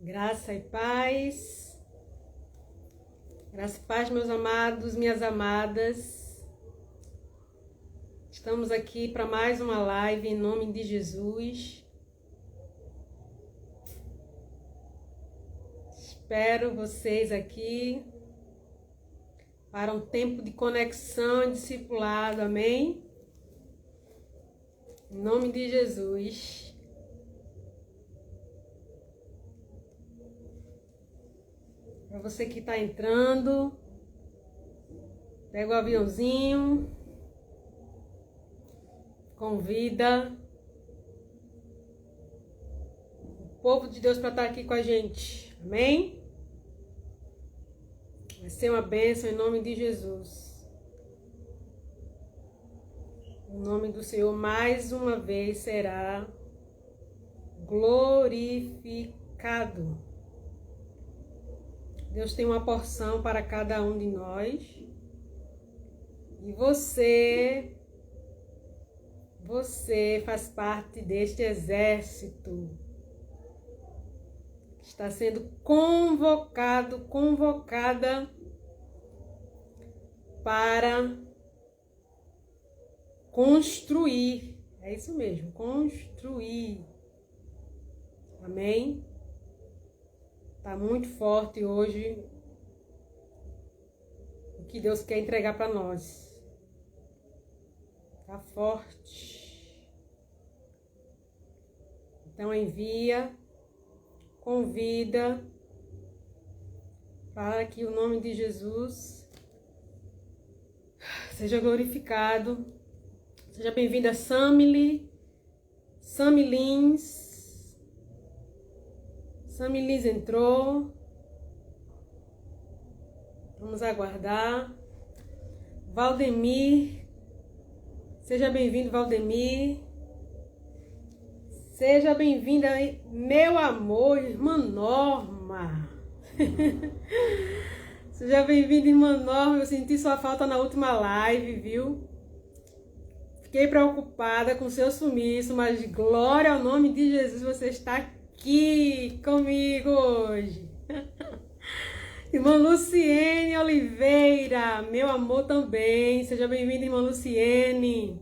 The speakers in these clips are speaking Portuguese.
Graça e paz. Graça e paz, meus amados, minhas amadas. Estamos aqui para mais uma live em nome de Jesus. Espero vocês aqui para um tempo de conexão e discipulado, amém? Em nome de Jesus. Para você que está entrando, pega o aviãozinho, convida o povo de Deus para estar aqui com a gente, amém? Vai ser uma bênção em nome de Jesus. O nome do Senhor mais uma vez será glorificado. Deus tem uma porção para cada um de nós. E você faz parte deste exército que está sendo convocada para construir. É isso mesmo, construir. Amém? Tá muito forte hoje o que Deus quer entregar para nós. Tá forte. Então envia, convida para que o nome de Jesus seja glorificado. Seja bem-vinda, Sammy Lins. Sammy Lins entrou. Vamos aguardar. Valdemir. Seja bem-vindo, Valdemir. Seja bem-vinda, meu amor, irmã Norma. Seja bem-vinda, irmã Norma. Eu senti sua falta na última live, viu? Fiquei preocupada com seu sumiço, mas glória ao nome de Jesus, você está aqui comigo hoje. Irmã Luciene Oliveira, meu amor também. Seja bem-vinda, irmã Luciene.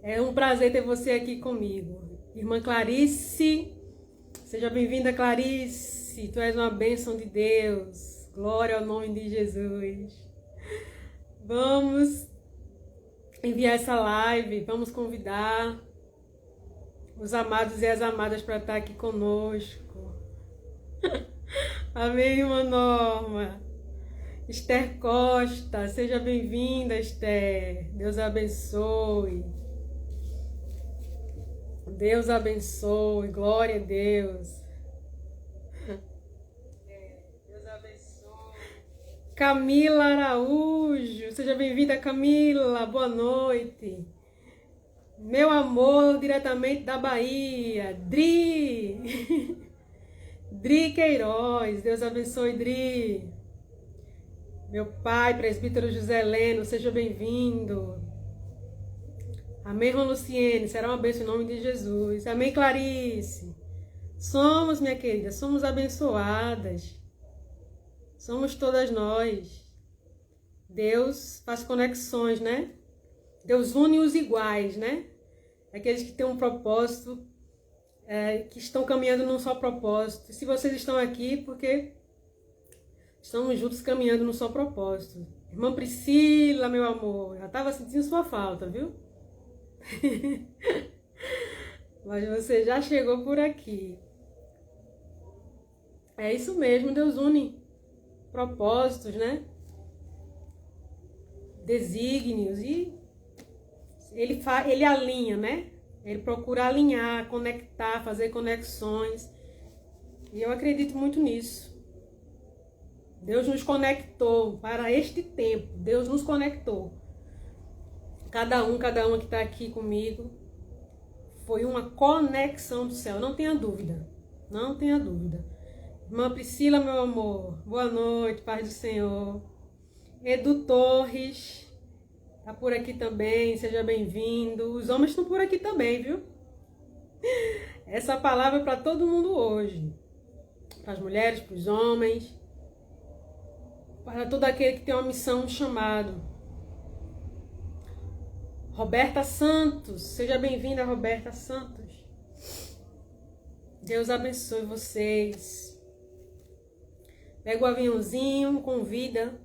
É um prazer ter você aqui comigo. Irmã Clarice, seja bem-vinda, Clarice. Tu és uma bênção de Deus. Glória ao nome de Jesus. Vamos enviar essa live, vamos convidar os amados e as amadas para estar aqui conosco. Amém, irmã Norma. Esther Costa, seja bem-vinda, Esther. Deus abençoe. Deus abençoe. Glória a Deus. Deus abençoe. Camila Araújo, seja bem-vinda, Camila. Boa noite. Meu amor, diretamente da Bahia. Dri. Dri Queiroz, Deus abençoe, Dri. Meu pai, presbítero José Heleno, seja bem-vindo. Amém, irmã Luciene, será uma bênção em nome de Jesus. Amém, Clarice. Somos, minha querida, somos abençoadas. Somos todas nós. Deus faz conexões, né? Deus une os iguais, né? Aqueles que têm um propósito, que estão caminhando num só propósito. E se vocês estão aqui, porque estamos juntos caminhando num só propósito. Irmã Priscila, meu amor, já estava sentindo sua falta, viu? Mas você já chegou por aqui. É isso mesmo, Deus une propósitos, né? Desígnios e ele alinha, né? Ele procura alinhar, conectar, fazer conexões. E eu acredito muito nisso. Deus nos conectou para este tempo. Deus nos conectou. Cada uma que está aqui comigo foi uma conexão do céu. Não tenha dúvida. Não tenha dúvida. Irmã Priscila, meu amor. Boa noite, paz do Senhor. Edu Torres. Tá por aqui também, seja bem-vindo. Os homens estão por aqui também, viu? Essa palavra é para todo mundo hoje. para as mulheres, para os homens, para todo aquele que tem uma missão, um chamado. Roberta Santos, seja bem-vinda, Roberta Santos. Deus abençoe vocês. Pega o aviãozinho, convida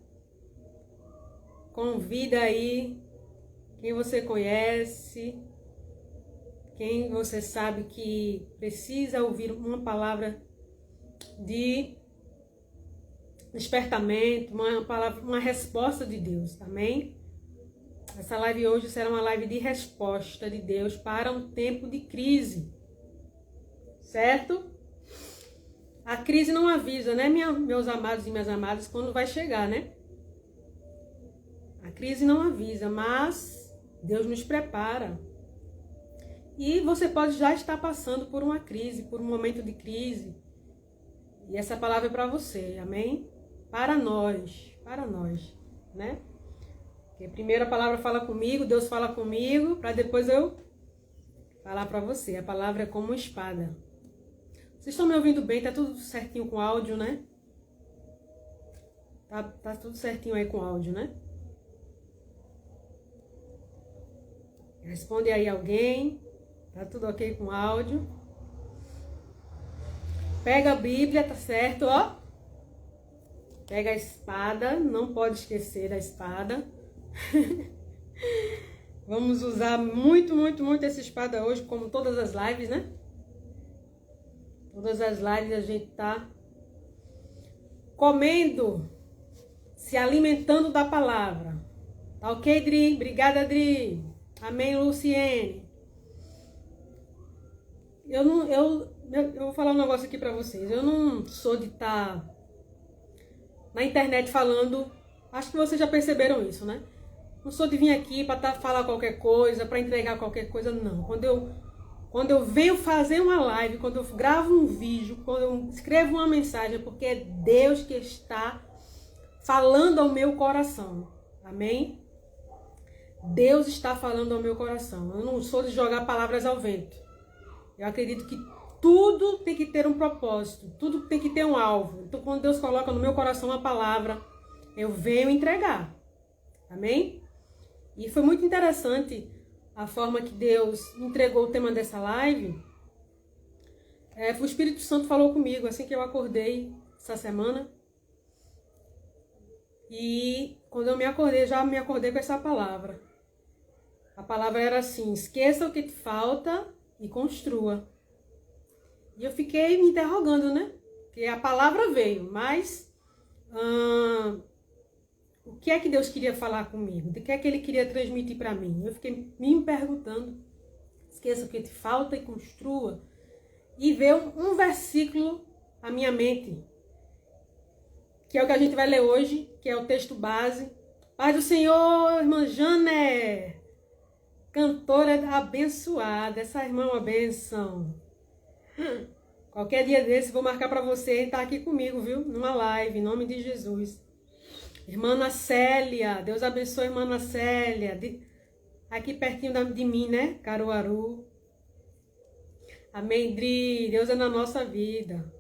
aí quem você conhece, quem você sabe que precisa ouvir uma palavra de despertamento, uma resposta de Deus, amém? Essa live hoje será uma live de resposta de Deus para um tempo de crise, certo? A crise não avisa, né, meus amados e minhas amadas, quando vai chegar, né? A crise não avisa, mas Deus nos prepara. E você pode já estar passando por uma crise, por um momento de crise. E essa palavra é para você, amém? Para nós, né? Porque primeiro a palavra fala comigo, Deus fala comigo, para depois eu falar para você. A palavra é como uma espada. Vocês estão me ouvindo bem? Tá tudo certinho com áudio, né? Tá tudo certinho aí com áudio, né? Responde aí alguém. Tá tudo ok com áudio? Pega a Bíblia, tá certo, ó? Pega a espada, não pode esquecer da espada. Vamos usar muito essa espada hoje, como todas as lives, né? Todas as lives a gente tá comendo, se alimentando da palavra. Tá ok, Dri? Obrigada, Dri. Amém, Luciene. Eu vou falar um negócio aqui pra vocês. Eu não sou de estar na internet falando. Acho que vocês já perceberam isso, né? Não sou de vir aqui pra falar qualquer coisa, pra entregar qualquer coisa, não. Quando eu venho fazer uma live, quando eu gravo um vídeo, quando eu escrevo uma mensagem, é porque é Deus que está falando ao meu coração. Amém? Deus está falando ao meu coração. Eu não sou de jogar palavras ao vento. Eu acredito que tudo tem que ter um propósito, tudo tem que ter um alvo. Então, quando Deus coloca no meu coração uma palavra, eu venho entregar. Amém? E foi muito interessante a forma que Deus entregou o tema dessa live. O Espírito Santo falou comigo assim que eu acordei essa semana. E quando eu me acordei, já me acordei com essa palavra. A palavra era assim: esqueça o que te falta e construa. E eu fiquei me interrogando, né? Porque a palavra veio, mas o que é que Deus queria falar comigo? O que é que Ele queria transmitir para mim? Eu fiquei me perguntando. Esqueça o que te falta e construa. E veio um versículo à minha mente, que é o que a gente vai ler hoje, que é o texto base. Paz do Senhor, irmã Jané, cantora abençoada. Essa irmã é uma benção. Qualquer dia desse vou marcar para você estar aqui comigo, viu? Numa live, em nome de Jesus. Irmã Ana Célia, Deus abençoe a irmã Ana Célia. Aqui pertinho de mim, né? Caruaru. Amém, Dri. Deus é na nossa vida.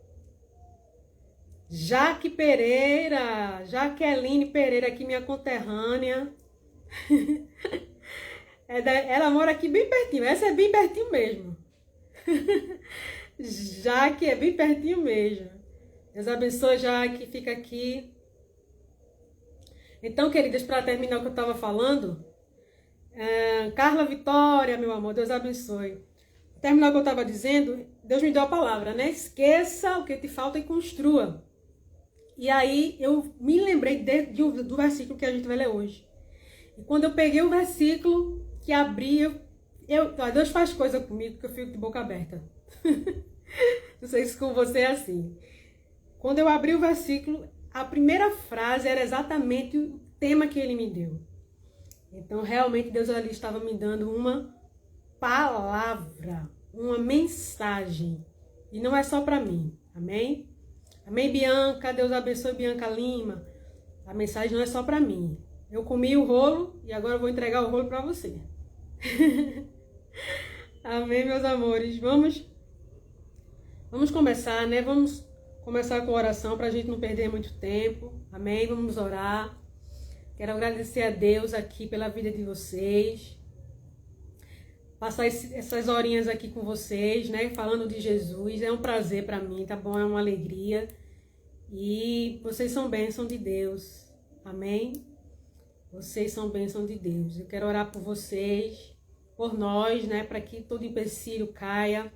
Jaque Pereira, Jaqueline Pereira, aqui minha conterrânea. Ela mora aqui bem pertinho, essa é bem pertinho mesmo. Jaque é bem pertinho mesmo. Deus abençoe, Jaque, fica aqui. Então, queridas, para terminar o que eu estava falando, Carla Vitória, meu amor, Deus abençoe. Terminar o que eu estava dizendo, Deus me deu a palavra, né? Esqueça o que te falta e construa. E aí eu me lembrei do versículo que a gente vai ler hoje. E quando eu peguei o versículo que abri, Deus faz coisa comigo que eu fico de boca aberta. Não sei se com você é assim. Quando eu abri o versículo, a primeira frase era exatamente o tema que Ele me deu. Então realmente Deus ali estava me dando uma palavra, uma mensagem. E não é só para mim. Amém? Amém, Bianca? Deus abençoe, Bianca Lima. A mensagem não é só para mim. Eu comi o rolo e agora eu vou entregar o rolo para você. Amém, meus amores. Vamos começar, né? Vamos começar com a oração para a gente não perder muito tempo. Amém? Vamos orar. Quero agradecer a Deus aqui pela vida de vocês. Passar essas horinhas aqui com vocês, né? Falando de Jesus. É um prazer para mim, tá bom? É uma alegria. E vocês são bênção de Deus. Amém? Vocês são bênção de Deus. Eu quero orar por vocês, por nós, né? Para que todo empecilho caia.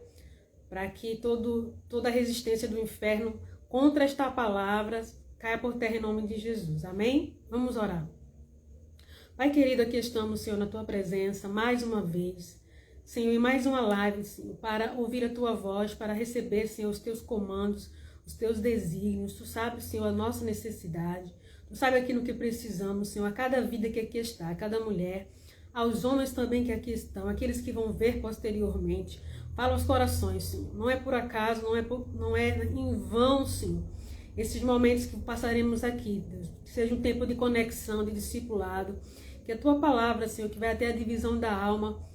Para que toda a resistência do inferno contra esta palavra caia por terra em nome de Jesus. Amém? Vamos orar. Pai querido, aqui estamos, Senhor, na Tua presença, mais uma vez. Senhor, em mais uma live, Senhor, para ouvir a Tua voz, para receber, Senhor, os Teus comandos, os Teus desígnios. Tu sabes, Senhor, a nossa necessidade. Tu sabes aquilo que precisamos, Senhor, a cada vida que aqui está, a cada mulher, aos homens também que aqui estão, aqueles que vão ver posteriormente. Fala aos corações, Senhor. Não é por acaso, não é em vão, Senhor. Esses momentos que passaremos aqui, Deus, que seja um tempo de conexão, de discipulado, que a Tua palavra, Senhor, que vai até a divisão da alma,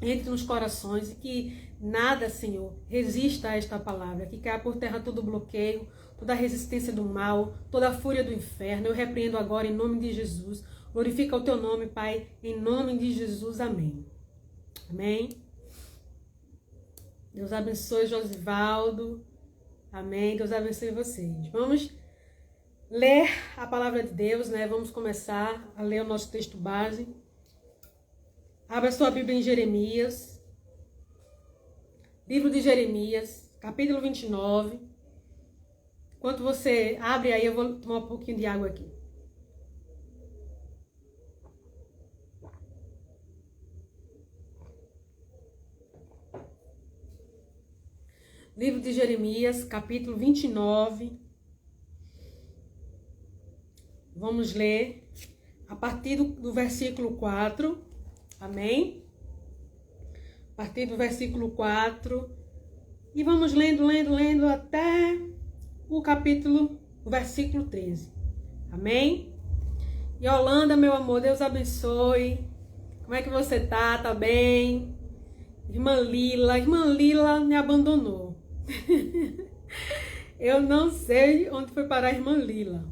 entre nos corações e que nada, Senhor, resista a esta palavra, que caia por terra todo bloqueio, toda a resistência do mal, toda a fúria do inferno. Eu repreendo agora em nome de Jesus. Glorifica o Teu nome, Pai, em nome de Jesus. Amém. Amém. Deus abençoe Josivaldo. Amém. Deus abençoe vocês. Vamos ler a palavra de Deus, né? Vamos começar a ler o nosso texto base. Abra sua Bíblia em Jeremias. Livro de Jeremias, capítulo 29. Enquanto você abre aí, eu vou tomar um pouquinho de água aqui. Livro de Jeremias, capítulo 29. Vamos ler a partir do versículo 4. Amém? A partir do versículo 4. E vamos lendo até o versículo 13. Amém? E Holanda, meu amor, Deus abençoe. Como é que você tá? Tá bem? Irmã Lila me abandonou. Eu não sei onde foi parar a irmã Lila.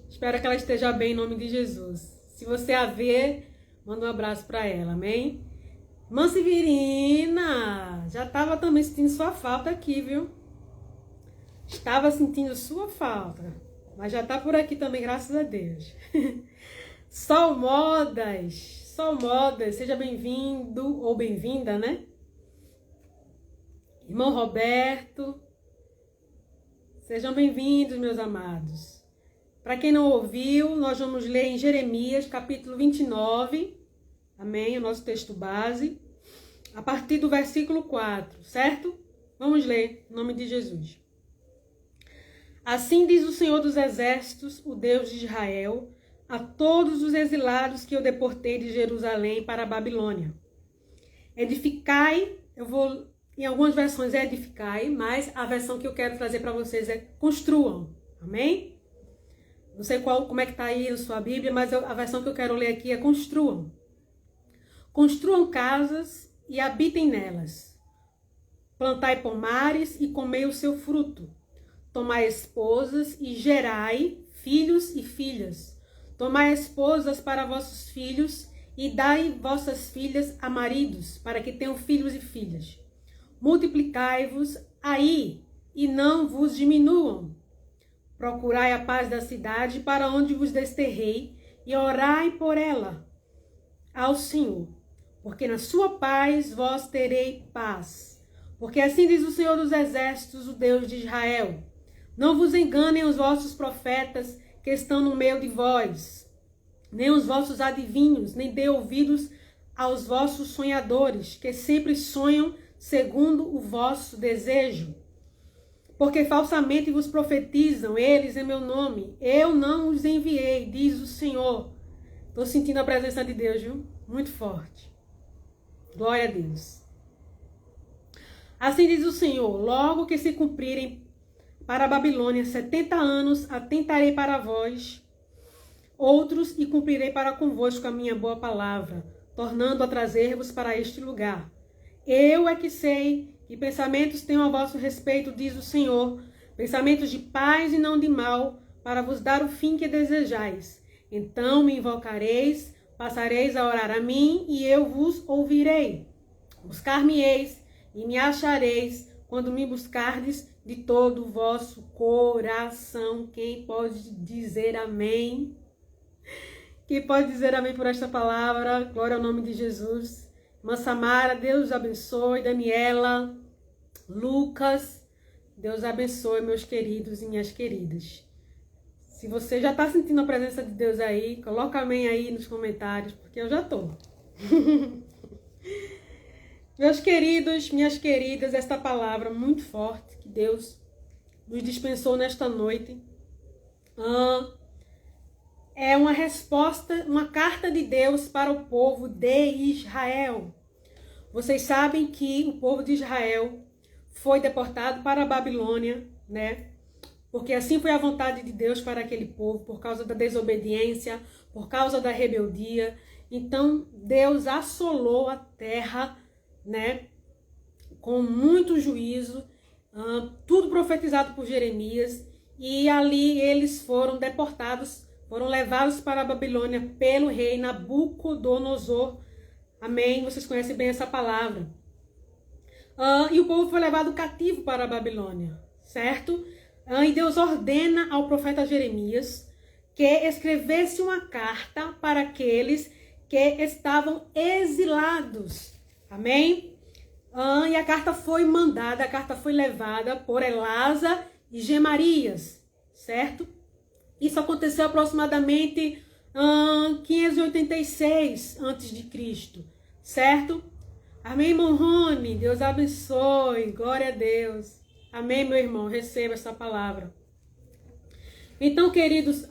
Espero que ela esteja bem em nome de Jesus. Se você a ver, manda um abraço para ela, amém? Irmã Severina, já estava também sentindo sua falta aqui, viu? Estava sentindo sua falta, mas já está por aqui também, graças a Deus. Sol Modas, seja bem-vindo ou bem-vinda, né? Irmão Roberto, sejam bem-vindos, meus amados. Para quem não ouviu, nós vamos ler em Jeremias, capítulo 29, amém? O nosso texto base, a partir do versículo 4, certo? Vamos ler, em nome de Jesus. Assim diz o Senhor dos Exércitos, o Deus de Israel, a todos os exilados que eu deportei de Jerusalém para a Babilônia. Edificai, em algumas versões é edificai, mas a versão que eu quero trazer para vocês é construam, amém? Não sei como é que está aí na sua Bíblia, mas a versão que eu quero ler aqui é construam. Construam casas e habitem nelas. Plantai pomares e comei o seu fruto. Tomai esposas e gerai filhos e filhas. Tomai esposas para vossos filhos e dai vossas filhas a maridos, para que tenham filhos e filhas. Multiplicai-vos aí e não vos diminuam. Procurai a paz da cidade para onde vos desterrei e orai por ela ao Senhor, porque na sua paz vós terei paz. Porque assim diz o Senhor dos Exércitos, o Deus de Israel: não vos enganem os vossos profetas que estão no meio de vós, nem os vossos adivinhos, nem dê ouvidos aos vossos sonhadores, que sempre sonham segundo o vosso desejo. Porque falsamente vos profetizam eles em meu nome. Eu não os enviei, diz o Senhor. Estou sentindo a presença de Deus, viu? Muito forte. Glória a Deus. Assim diz o Senhor: logo que se cumprirem para a Babilônia 70 anos, atentarei para vós outros e cumprirei para convosco a minha boa palavra, tornando a trazer-vos para este lugar. Eu é que sei que pensamentos tenho a vosso respeito, diz o Senhor, pensamentos de paz e não de mal, para vos dar o fim que desejais. Então me invocareis, passareis a orar a mim, e eu vos ouvirei. Buscar-me-eis e me achareis, quando me buscardes de todo o vosso coração. Quem pode dizer amém? Quem pode dizer amém por esta palavra? Glória ao nome de Jesus. Irmã Samara, Deus abençoe. Daniela, Lucas, Deus abençoe, meus queridos e minhas queridas. Se você já está sentindo a presença de Deus aí, coloca amém aí nos comentários, porque eu já estou. Meus queridos, minhas queridas, esta palavra muito forte que Deus nos dispensou nesta noite é uma resposta, uma carta de Deus para o povo de Israel. Vocês sabem que o povo de Israel foi deportado para a Babilônia, né? Porque assim foi a vontade de Deus para aquele povo, por causa da desobediência, por causa da rebeldia. Então, Deus assolou a terra, né, com muito juízo, tudo profetizado por Jeremias, e ali eles foram deportados, foram levados para a Babilônia pelo rei Nabucodonosor. Amém? Vocês conhecem bem essa palavra. E o povo foi levado cativo para a Babilônia, certo? E Deus ordena ao profeta Jeremias que escrevesse uma carta para aqueles que estavam exilados. Amém? E a carta foi mandada, a carta foi levada por Elasa e Gemarias, certo? Isso aconteceu aproximadamente 586 a.C., certo? Amém, irmão Rony? Deus abençoe, glória a Deus. Amém, meu irmão, receba essa palavra. Então, queridos,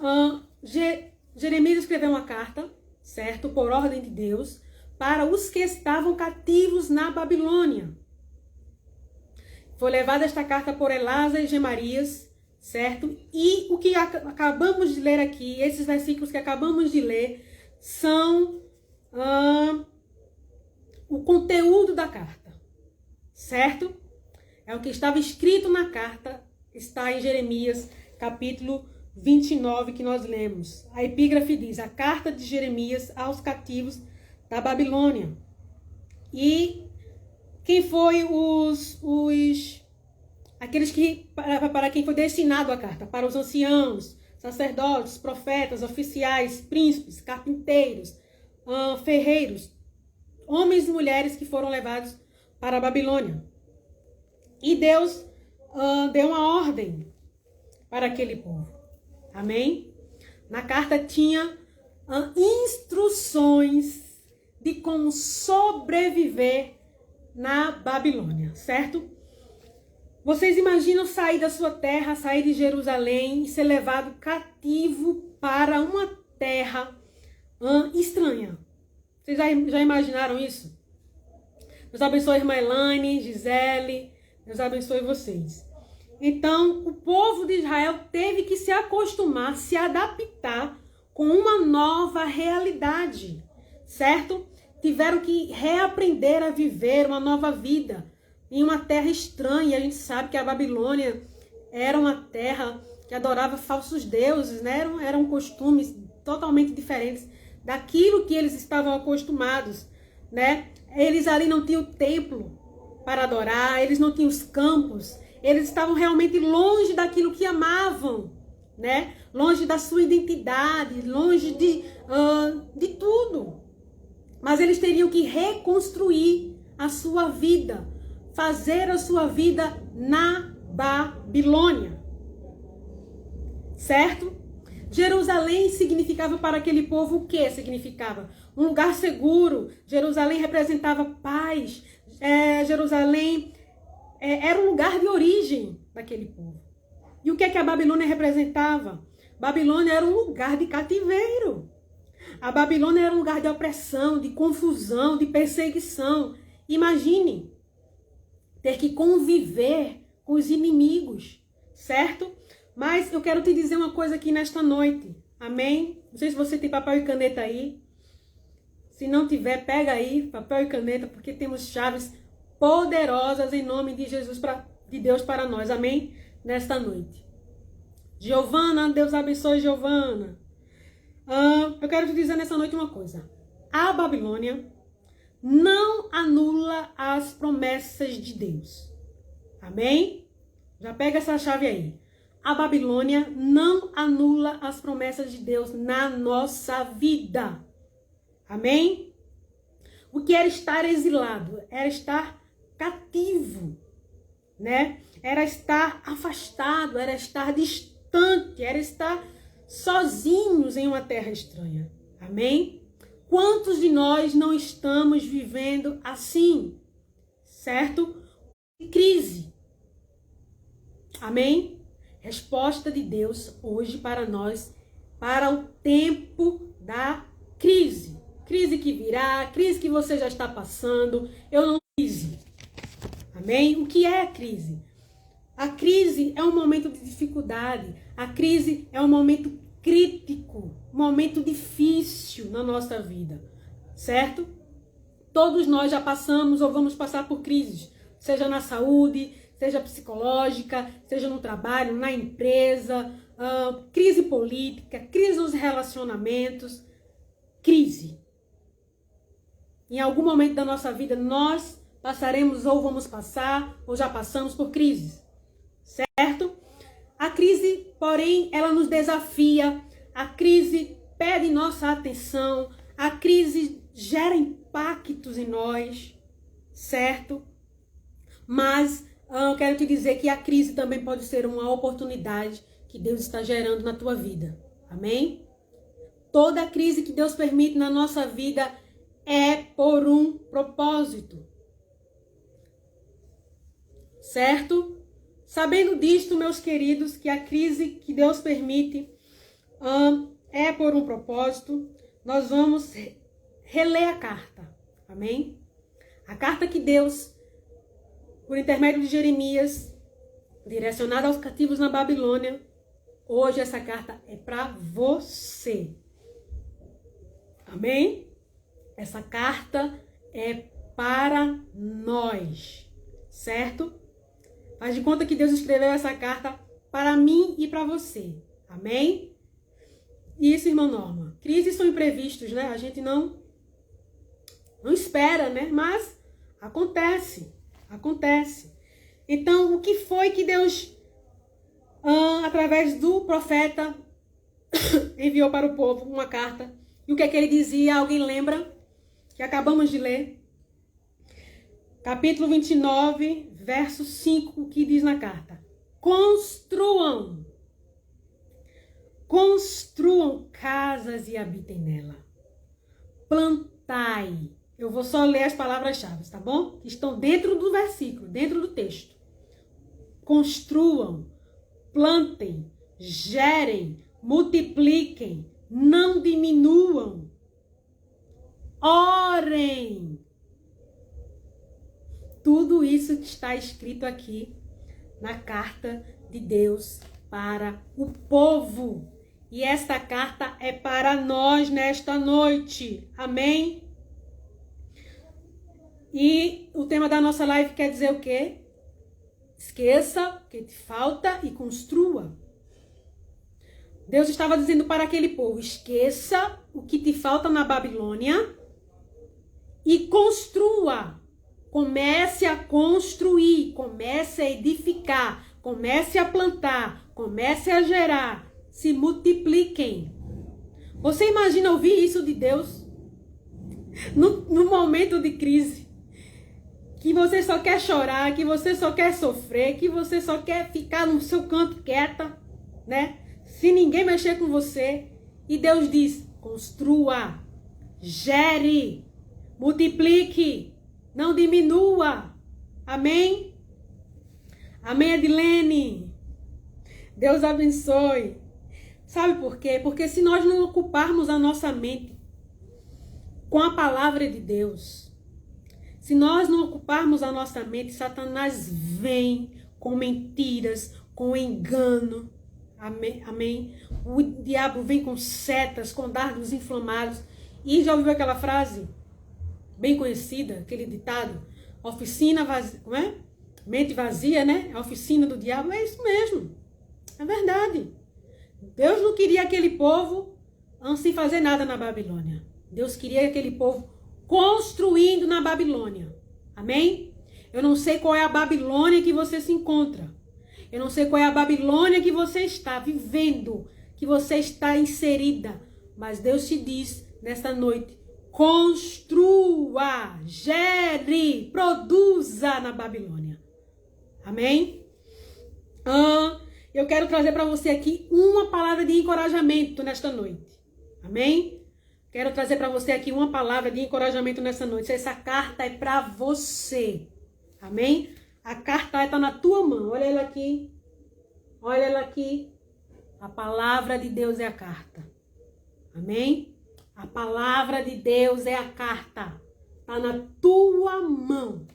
Jeremias escreveu uma carta, certo? Por ordem de Deus, para os que estavam cativos na Babilônia. Foi levada esta carta por Elasa e Gemarias, certo? E o que acabamos de ler aqui, esses versículos que acabamos de ler, são o conteúdo da carta, certo? É o que estava escrito na carta, está em Jeremias, capítulo 29, que nós lemos. A epígrafe diz: a carta de Jeremias aos cativos da Babilônia. E quem foi aqueles que, para quem foi destinado a carta? Para os anciãos, sacerdotes, profetas, oficiais, príncipes, carpinteiros, ferreiros, homens e mulheres que foram levados para a Babilônia. E Deus deu uma ordem para aquele povo. Amém? Na carta tinha instruções de como sobreviver na Babilônia, certo? Vocês imaginam sair da sua terra, sair de Jerusalém e ser levado cativo para uma terra estranha? Vocês já imaginaram isso? Deus abençoe a irmã Elaine, Gisele, Deus abençoe vocês. Então, o povo de Israel teve que se acostumar, se adaptar com uma nova realidade, certo? Tiveram que reaprender a viver uma nova vida em uma terra estranha. A gente sabe que a Babilônia era uma terra que adorava falsos deuses, né? Eram costumes totalmente diferentes daquilo que eles estavam acostumados, né? Eles ali não tinham templo para adorar, eles não tinham os campos, eles estavam realmente longe daquilo que amavam, né? Longe da sua identidade, longe de tudo. Mas eles teriam que reconstruir a sua vida, fazer a sua vida na Babilônia, certo? Jerusalém significava para aquele povo o que significava? Um lugar seguro. Jerusalém representava paz. Jerusalém era um lugar de origem daquele povo. E o que é que a Babilônia representava? Babilônia era um lugar de cativeiro. A Babilônia era um lugar de opressão, de confusão, de perseguição. Imagine ter que conviver com os inimigos, certo? Mas eu quero te dizer uma coisa aqui nesta noite, amém? Não sei se você tem papel e caneta aí. Se não tiver, pega aí papel e caneta, porque temos chaves poderosas em nome de Jesus, de Deus para nós, amém? nesta noite. Giovana, Deus abençoe, Giovana. Eu quero te dizer nessa noite uma coisa. A Babilônia não anula as promessas de Deus. Amém? Já pega essa chave aí. A Babilônia não anula as promessas de Deus na nossa vida. Amém? O que era estar exilado? Era estar cativo, né? Era estar afastado, era estar distante, era estar sozinhos em uma terra estranha. Amém? Quantos de nós não estamos vivendo assim? Certo? Crise. Amém? Resposta de Deus hoje para nós, para o tempo da crise. Crise que virá, crise que você já está passando. Eu não crise. Amém? O que é a crise? A crise é um momento de dificuldade. A crise é um momento crítico, um momento difícil na nossa vida. Certo? Todos nós já passamos ou vamos passar por crises. Seja na saúde, seja psicológica, seja no trabalho, na empresa, crise política, crise nos relacionamentos, crise. Em algum momento da nossa vida nós passaremos ou vamos passar ou já passamos por crises, certo? A crise, porém, ela nos desafia, a crise pede nossa atenção, a crise gera impactos em nós, certo? Mas eu quero te dizer que a crise também pode ser uma oportunidade que Deus está gerando na tua vida. Amém? Toda crise que Deus permite na nossa vida é por um propósito. Certo? Sabendo disto, meus queridos, que a crise que Deus permite é por um propósito, nós vamos reler a carta. Amém? A carta que Deus, por intermédio de Jeremias, direcionada aos cativos na Babilônia, hoje essa carta é para você. Amém? Essa carta é para nós, certo? Faz de conta que Deus escreveu essa carta para mim e para você. Amém? Isso, irmã Norma. Crises são imprevistos, né? A gente não espera, né? Mas acontece. Acontece. Então, o que foi que Deus, através do profeta, enviou para o povo uma carta? E o que é que ele dizia? Alguém lembra? Que acabamos de ler. Capítulo 29, verso 5, o que diz na carta? Construam casas e habitem nela. Plantai. Eu vou só ler as palavras-chave, tá bom? Que estão dentro do versículo, dentro do texto. Construam, plantem, gerem, multipliquem, não diminuam. Orem. Tudo isso que está escrito aqui na carta de Deus para o povo. E esta carta é para nós nesta noite. Amém? E o tema da nossa live quer dizer o quê? Esqueça o que te falta e construa. Deus estava dizendo para aquele povo, esqueça o que te falta na Babilônia e construa. Comece a construir, comece a edificar, comece a plantar, comece a gerar, se multipliquem. Você imagina ouvir isso de Deus? No momento de crise, que você só quer chorar, que você só quer sofrer, que você só quer ficar no seu canto quieta, né? Se ninguém mexer com você. E Deus diz, construa, gere, multiplique. Não diminua. Amém? Amém, Adilene? Deus abençoe. Sabe por quê? Porque se nós não ocuparmos a nossa mente com a palavra de Deus, se nós não ocuparmos a nossa mente, Satanás vem com mentiras, com engano. Amém? Amém? O diabo vem com setas, com dardos inflamados. E já ouviu aquela frase bem conhecida, aquele ditado? Oficina vazia, como é? Mente vazia, né? A oficina do diabo. É isso mesmo. É verdade. Deus não queria aquele povo sem fazer nada na Babilônia. Deus queria aquele povo construindo na Babilônia. Amém? Eu não sei qual é a Babilônia que você se encontra. Eu não sei qual é a Babilônia que você está vivendo, que você está inserida. Mas Deus te diz nesta noite, construa, gere, produza na Babilônia. Amém? Eu quero trazer para você aqui uma palavra de encorajamento nesta noite. Amém? Quero trazer para você aqui uma palavra de encorajamento nessa noite. Essa carta é para você. Amém? A carta está na tua mão. Olha ela aqui. Olha ela aqui. A palavra de Deus é a carta. Amém? A palavra de Deus é a carta. Está na tua mão.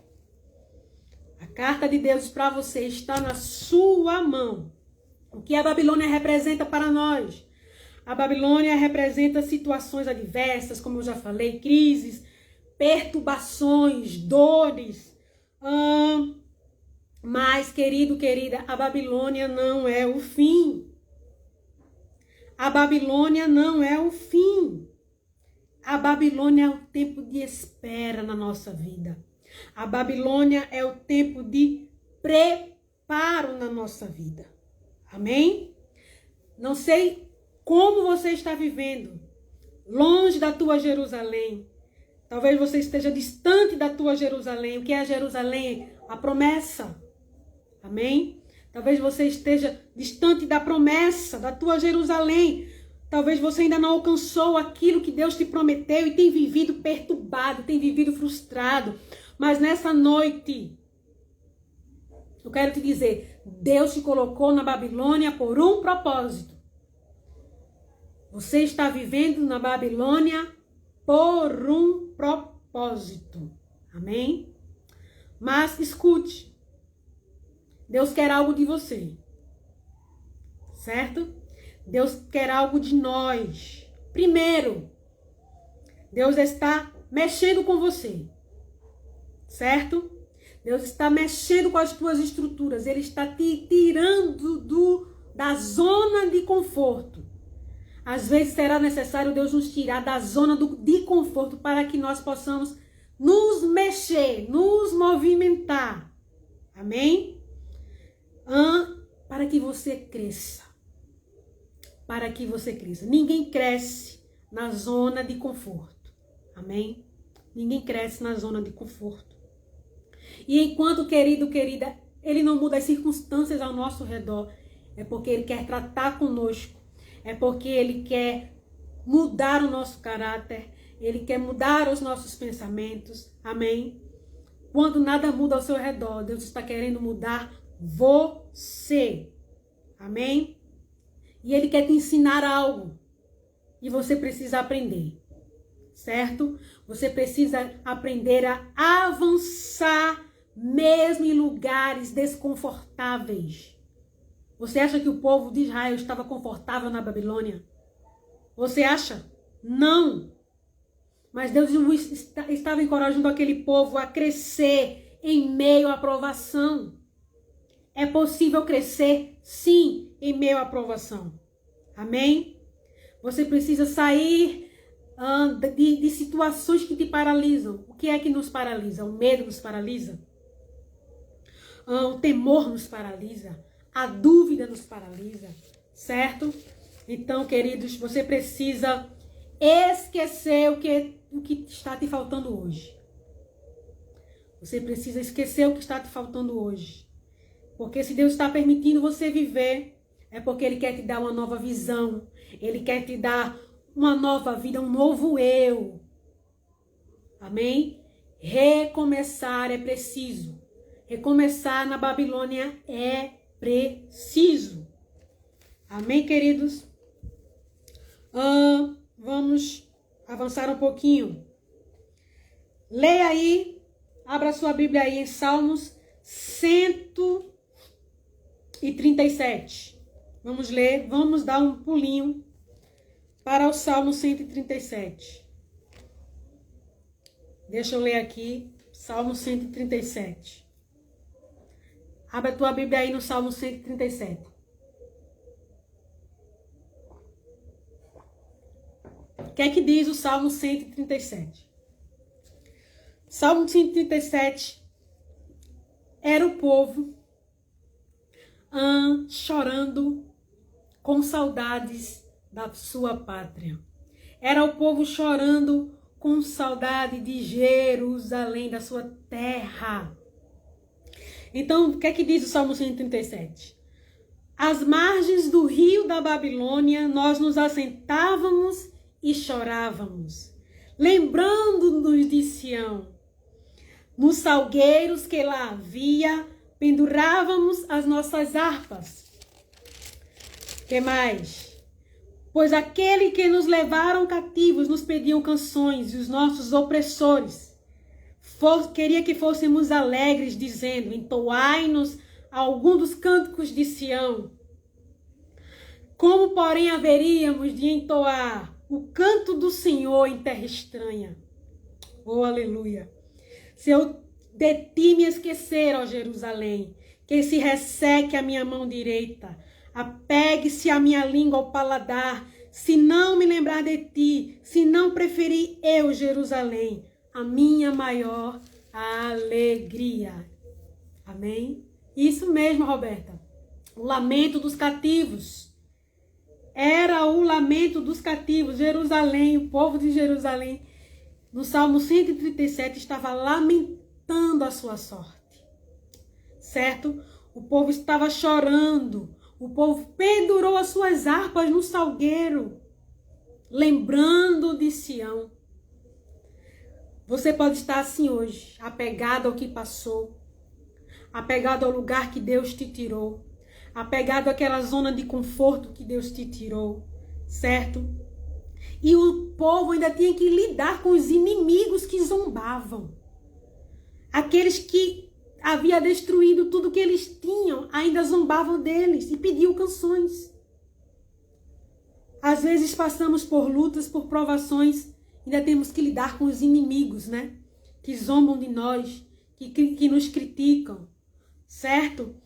A carta de Deus para você está na sua mão. O que a Babilônia representa para nós? A Babilônia representa situações adversas, como eu já falei, crises, perturbações, dores. Mas, querido, querida, a Babilônia não é o fim. A Babilônia não é o fim. A Babilônia é o tempo de espera na nossa vida. A Babilônia é o tempo de preparo na nossa vida. Amém? Não sei como você está vivendo, longe da tua Jerusalém. Talvez você esteja distante da tua Jerusalém. O que é a Jerusalém? A promessa. Amém? Talvez você esteja distante da promessa, da tua Jerusalém. Talvez você ainda não alcançou aquilo que Deus te prometeu e tem vivido perturbado, tem vivido frustrado. Mas nessa noite, eu quero te dizer, Deus te colocou na Babilônia por um propósito. Você está vivendo na Babilônia por um propósito. Amém? Mas escute. Deus quer algo de você. Certo? Deus quer algo de nós. Primeiro, Deus está mexendo com você. Certo? Deus está mexendo com as tuas estruturas. Ele está te tirando da zona de conforto. Às vezes será necessário Deus nos tirar da zona de conforto para que nós possamos nos mexer, nos movimentar. Amém? Para que você cresça. Para que você cresça. Ninguém cresce na zona de conforto. Amém? Ninguém cresce na zona de conforto. E enquanto, querido, querida, Ele não muda as circunstâncias ao nosso redor, é porque Ele quer tratar conosco. É porque Ele quer mudar o nosso caráter. Ele quer mudar os nossos pensamentos. Amém? Quando nada muda ao seu redor, Deus está querendo mudar você. Amém? E Ele quer te ensinar algo. E você precisa aprender. Certo? Você precisa aprender a avançar mesmo em lugares desconfortáveis. Você acha que o povo de Israel estava confortável na Babilônia? Você acha? Não. Mas Deus estava encorajando aquele povo a crescer em meio à provação. É possível crescer, sim, em meio à provação. Amém? Você precisa sair de situações que te paralisam. O que é que nos paralisa? O medo nos paralisa. O temor nos paralisa. A dúvida nos paralisa. Certo? Então, queridos, você precisa esquecer o que está te faltando hoje. Você precisa esquecer o que está te faltando hoje. Porque se Deus está permitindo você viver, é porque Ele quer te dar uma nova visão. Ele quer te dar uma nova vida, um novo eu. Amém? Recomeçar é preciso. Recomeçar na Babilônia é preciso. Amém, queridos? Vamos avançar um pouquinho. Leia aí, abra sua Bíblia aí em Salmos 137. Vamos ler, vamos dar um pulinho para o Salmo 137. Deixa eu ler aqui, Salmo 137. Abre a tua Bíblia aí no Salmo 137. O que é que diz o Salmo 137? Salmo 137 era o povo chorando com saudades da sua pátria. Era o povo chorando com saudade de Jerusalém, da sua terra. Então, o que é que diz o Salmo 137? Às margens do rio da Babilônia, nós nos assentávamos e chorávamos, lembrando-nos de Sião. Nos salgueiros que lá havia, pendurávamos as nossas harpas. Que mais? Pois aquele que nos levaram cativos nos pediam canções, e os nossos opressores queria que fôssemos alegres, dizendo: entoai-nos algum dos cânticos de Sião. Como, porém, haveríamos de entoar o canto do Senhor em terra estranha? Oh, aleluia! Se eu de ti me esquecer, ó Jerusalém, que se resseque a minha mão direita, apegue-se a minha língua ao paladar, se não me lembrar de ti, se não preferir eu, Jerusalém, a minha maior alegria. Amém? Isso mesmo, Roberta. O lamento dos cativos. Era o lamento dos cativos. Jerusalém, o povo de Jerusalém, no Salmo 137, estava lamentando a sua sorte. Certo? O povo estava chorando. O povo pendurou as suas harpas no salgueiro, lembrando de Sião. Você pode estar assim hoje, apegado ao que passou, apegado ao lugar que Deus te tirou, apegado àquela zona de conforto que Deus te tirou, certo? E o povo ainda tinha que lidar com os inimigos que zombavam. Aqueles que havia destruído tudo que eles tinham, ainda zombavam deles e pediam canções. Às vezes passamos por lutas, por provações, ainda temos que lidar com os inimigos, né? Que zombam de nós, que nos criticam, certo?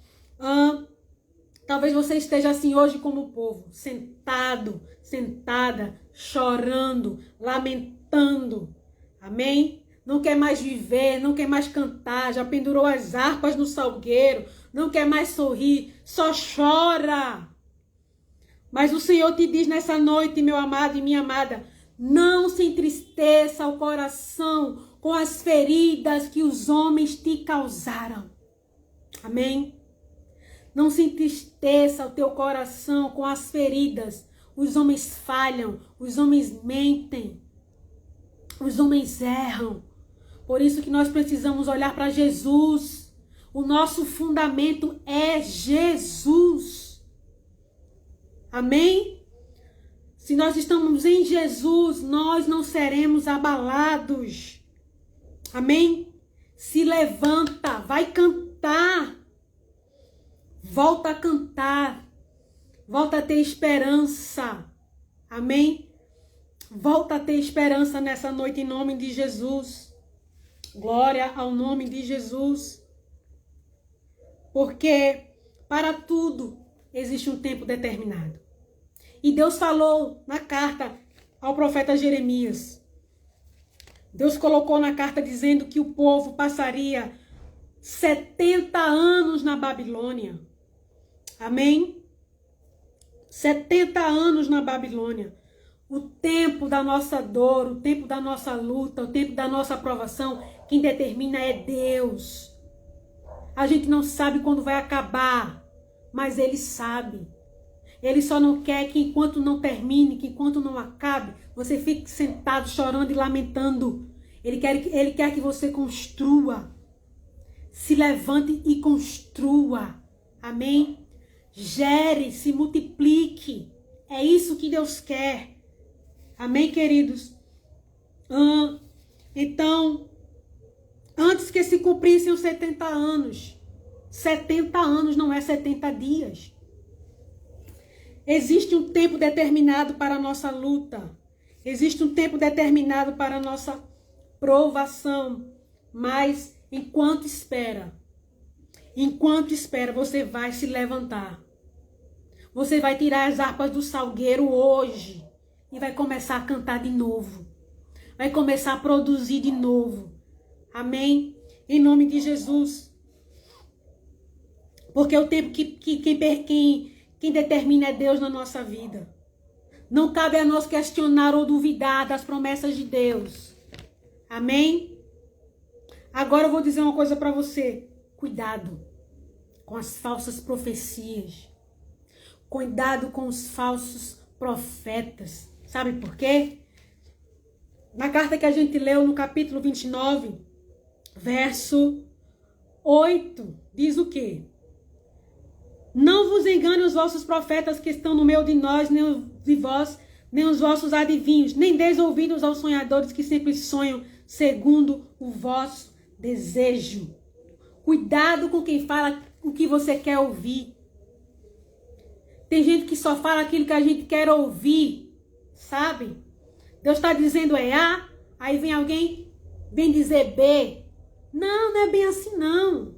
Talvez você esteja assim hoje como o povo, sentado, sentada, chorando, lamentando, amém? Não quer mais viver, não quer mais cantar, já pendurou as harpas no salgueiro, não quer mais sorrir, só chora. Mas o Senhor te diz nessa noite, meu amado e minha amada, não se entristeça o coração com as feridas que os homens te causaram. Amém? Não se entristeça o teu coração com as feridas. Os homens falham, os homens mentem, os homens erram. Por isso que nós precisamos olhar para Jesus. O nosso fundamento é Jesus. Amém? Se nós estamos em Jesus, nós não seremos abalados. Amém? Se levanta, vai cantar. Volta a cantar. Volta a ter esperança. Amém? Volta a ter esperança nessa noite em nome de Jesus. Glória ao nome de Jesus. Porque para tudo existe um tempo determinado. E Deus falou na carta ao profeta Jeremias. Deus colocou na carta dizendo que o povo passaria 70 anos na Babilônia. Amém? 70 anos na Babilônia. O tempo da nossa dor, o tempo da nossa luta, o tempo da nossa aprovação, quem determina é Deus. A gente não sabe quando vai acabar, mas Ele sabe. Ele só não quer que enquanto não termine, que enquanto não acabe, você fique sentado chorando e lamentando. Ele quer que você construa. Se levante e construa. Amém? Gere, se multiplique. É isso que Deus quer. Amém, queridos? Então, antes que se cumprissem os 70 anos. 70 anos não é 70 dias. Existe um tempo determinado para a nossa luta. Existe um tempo determinado para a nossa provação. Mas, enquanto espera, Enquanto espera, você vai se levantar. Você vai tirar as harpas do salgueiro hoje e vai começar a cantar de novo. Vai começar a produzir de novo. Amém? Em nome de Jesus. Porque o tempo que quem determina é Deus na nossa vida. Não cabe a nós questionar ou duvidar das promessas de Deus. Amém? Agora eu vou dizer uma coisa para você. Cuidado com as falsas profecias. Cuidado com os falsos profetas. Sabe por quê? Na carta que a gente leu no capítulo 29, verso 8, diz o quê? Não vos engane os vossos profetas que estão no meio de nós, nem os de vós, nem os vossos adivinhos, nem deis ouvidos aos sonhadores que sempre sonham segundo o vosso desejo. Cuidado com quem fala o que você quer ouvir. Tem gente que só fala aquilo que a gente quer ouvir, sabe? Deus está dizendo A, aí vem alguém, vem dizer B. Não, não é bem assim não.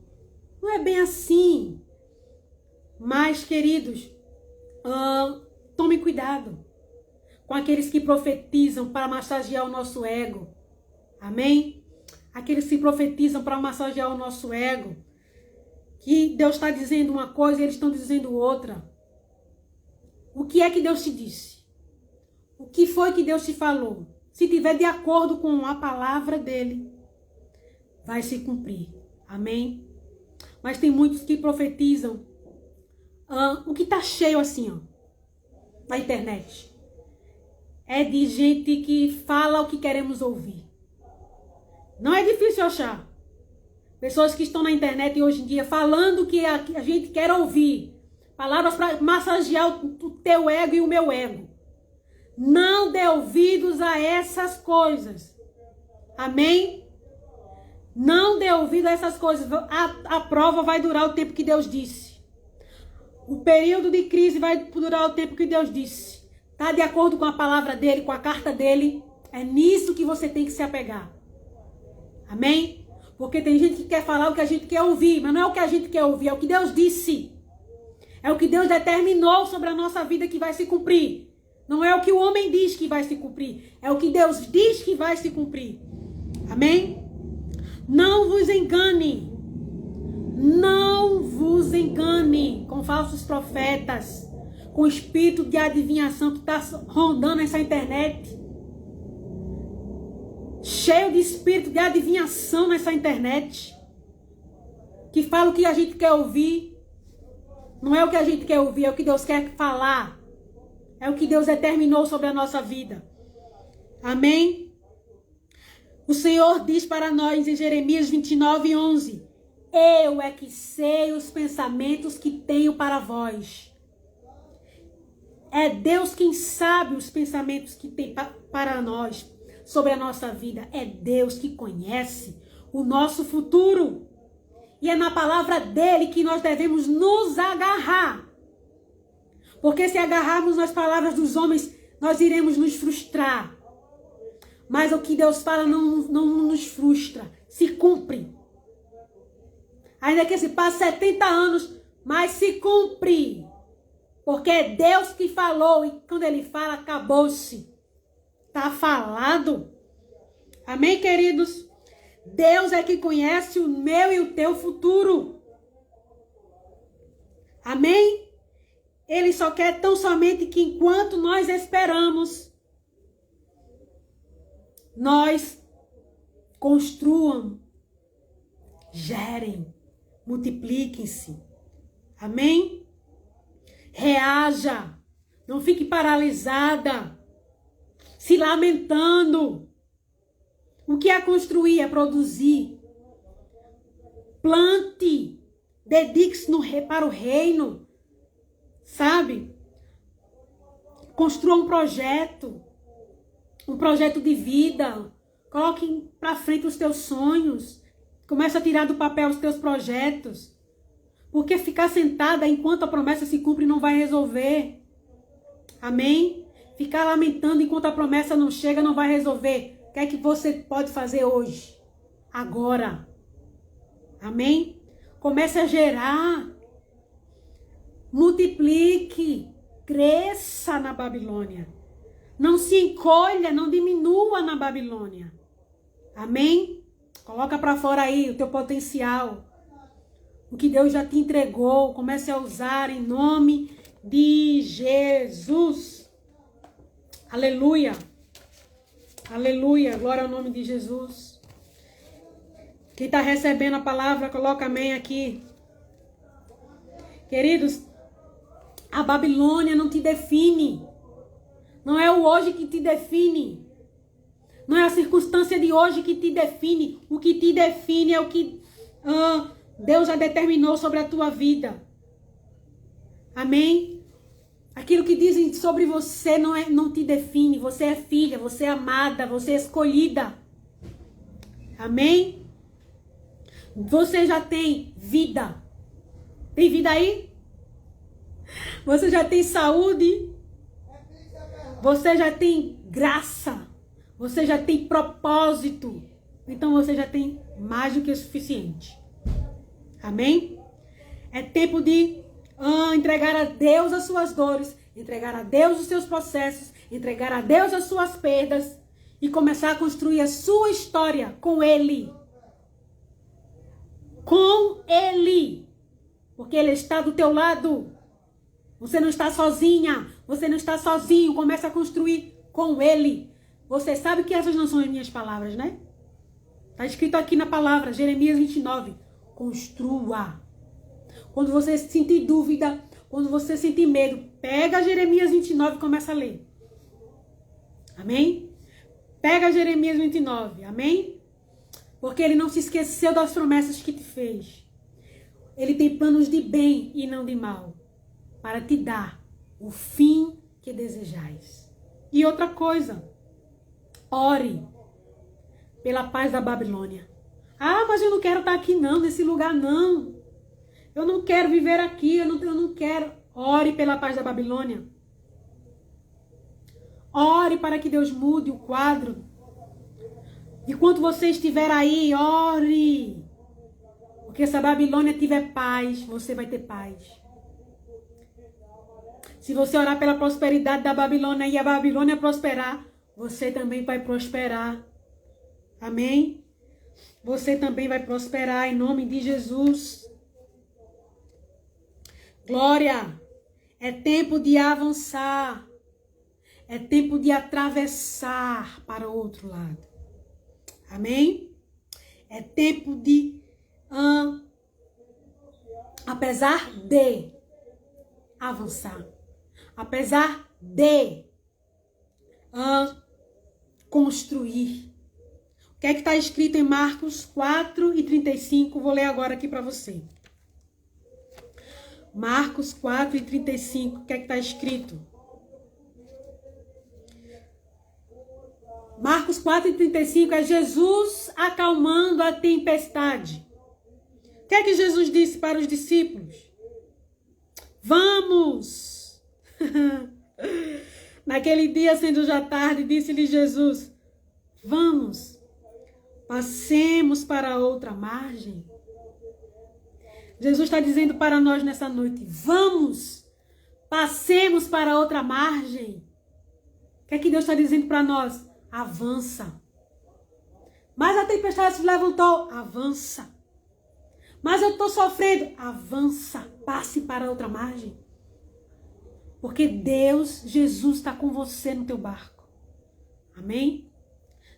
Não é bem assim. Mas, queridos, tome cuidado com aqueles que profetizam para massagear o nosso ego. Amém? Aqueles que profetizam para massagear o nosso ego. Que Deus está dizendo uma coisa e eles estão dizendo outra. O que é que Deus te disse? O que foi que Deus te falou? Se tiver de acordo com a palavra dele, vai se cumprir. Amém? Mas tem muitos que profetizam. O que está cheio assim, ó, na internet, é de gente que fala o que queremos ouvir. Não é difícil achar pessoas que estão na internet hoje em dia falando o que a gente quer ouvir. Palavras para massagear o teu ego e o meu ego. Não dê ouvidos a essas coisas. Amém? Não dê ouvido a essas coisas. A prova vai durar o tempo que Deus disse. O período de crise vai durar o tempo que Deus disse. Está de acordo com a palavra dele, com a carta dele. É nisso que você tem que se apegar. Amém? Porque tem gente que quer falar o que a gente quer ouvir, mas não é o que a gente quer ouvir, é o que Deus disse. É o que Deus determinou sobre a nossa vida que vai se cumprir. Não é o que o homem diz que vai se cumprir. É o que Deus diz que vai se cumprir. Amém? Não vos engane. Não vos engane com falsos profetas, com o espírito de adivinhação que está rondando essa internet. Cheio de espírito de adivinhação nessa internet. Que fala o que a gente quer ouvir. Não é o que a gente quer ouvir, é o que Deus quer falar. É o que Deus determinou sobre a nossa vida. Amém? O Senhor diz para nós em Jeremias 29:11. Eu é que sei os pensamentos que tenho para vós. É Deus quem sabe os pensamentos que tem para nós, sobre a nossa vida. É Deus que conhece o nosso futuro. E é na palavra dele que nós devemos nos agarrar. Porque se agarrarmos nas palavras dos homens, nós iremos nos frustrar. Mas o que Deus fala não nos frustra, se cumpre. Ainda que se passe 70 anos, mas se cumpre. Porque é Deus que falou e quando ele fala, acabou-se. Está falado. Amém, queridos? Deus é que conhece o meu e o teu futuro. Amém? Ele só quer tão somente que enquanto nós esperamos, nós construam, gerem, multipliquem-se. Amém? Reaja. Não fique paralisada, se lamentando. O que é construir? É produzir. Plante. Dedique-se para o reino. Sabe? Construa um projeto de vida. Coloque para frente os teus sonhos. Comece a tirar do papel os teus projetos. Porque ficar sentada enquanto a promessa se cumpre não vai resolver. Amém? Ficar lamentando enquanto a promessa não chega não vai resolver. O que é que você pode fazer hoje? Agora. Amém? Comece a gerar. Multiplique. Cresça na Babilônia. Não se encolha, não diminua na Babilônia. Amém? Coloca para fora aí o teu potencial. O que Deus já te entregou. Comece a usar em nome de Jesus. Aleluia. Aleluia. Glória ao nome de Jesus. Quem está recebendo a palavra, coloca amém aqui. Queridos, a Babilônia não te define. Não é o hoje que te define. Não é a circunstância de hoje que te define. O que te define é o que Deus já determinou sobre a tua vida. Amém? Aquilo que dizem sobre você não te define. Você é filha, você é amada, você é escolhida. Amém? Você já tem vida. Tem vida aí? Você já tem saúde? Você já tem graça? Você já tem propósito? Então você já tem mais do que o suficiente. Amém? É tempo de entregar a Deus as suas dores, entregar a Deus os seus processos, entregar a Deus as suas perdas e começar a construir a sua história com Ele. Com Ele. Porque Ele está do teu lado. Você não está sozinha. Você não está sozinho. Começa a construir com Ele. Você sabe que essas não são as minhas palavras, né? Está escrito aqui na palavra, Jeremias 29. Construa. Quando você sentir dúvida, quando você sentir medo, pega Jeremias 29 e começa a ler. Amém? Pega Jeremias 29. Amém? Porque Ele não se esqueceu das promessas que te fez. Ele tem planos de bem e não de mal, para te dar o fim que desejais. E outra coisa, ore pela paz da Babilônia. Ah, mas eu não quero estar aqui não, nesse lugar não. Eu não quero viver aqui, eu não quero. Ore pela paz da Babilônia. Ore para que Deus mude o quadro. Enquanto você estiver aí, ore. Porque se a Babilônia tiver paz, você vai ter paz. Se você orar pela prosperidade da Babilônia e a Babilônia prosperar, você também vai prosperar. Amém? Você também vai prosperar em nome de Jesus. Glória! É tempo de avançar. É tempo de atravessar para o outro lado. Amém? É tempo de, apesar de avançar, apesar de construir. O que é que está escrito em Marcos 4:35? Vou ler agora aqui para você. Marcos 4:35. O que é que está escrito? Marcos 4:35 é Jesus acalmando a tempestade. O que é que Jesus disse para os discípulos? Vamos! Naquele dia, sendo já tarde, disse-lhe Jesus, vamos, passemos para outra margem. Jesus está dizendo para nós nessa noite, vamos, passemos para outra margem. O que é que Deus está dizendo para nós? Avança. Mas a tempestade se levantou, avança. Mas eu estou sofrendo, avança, passe para outra margem. Porque Deus, Jesus está com você no teu barco. Amém?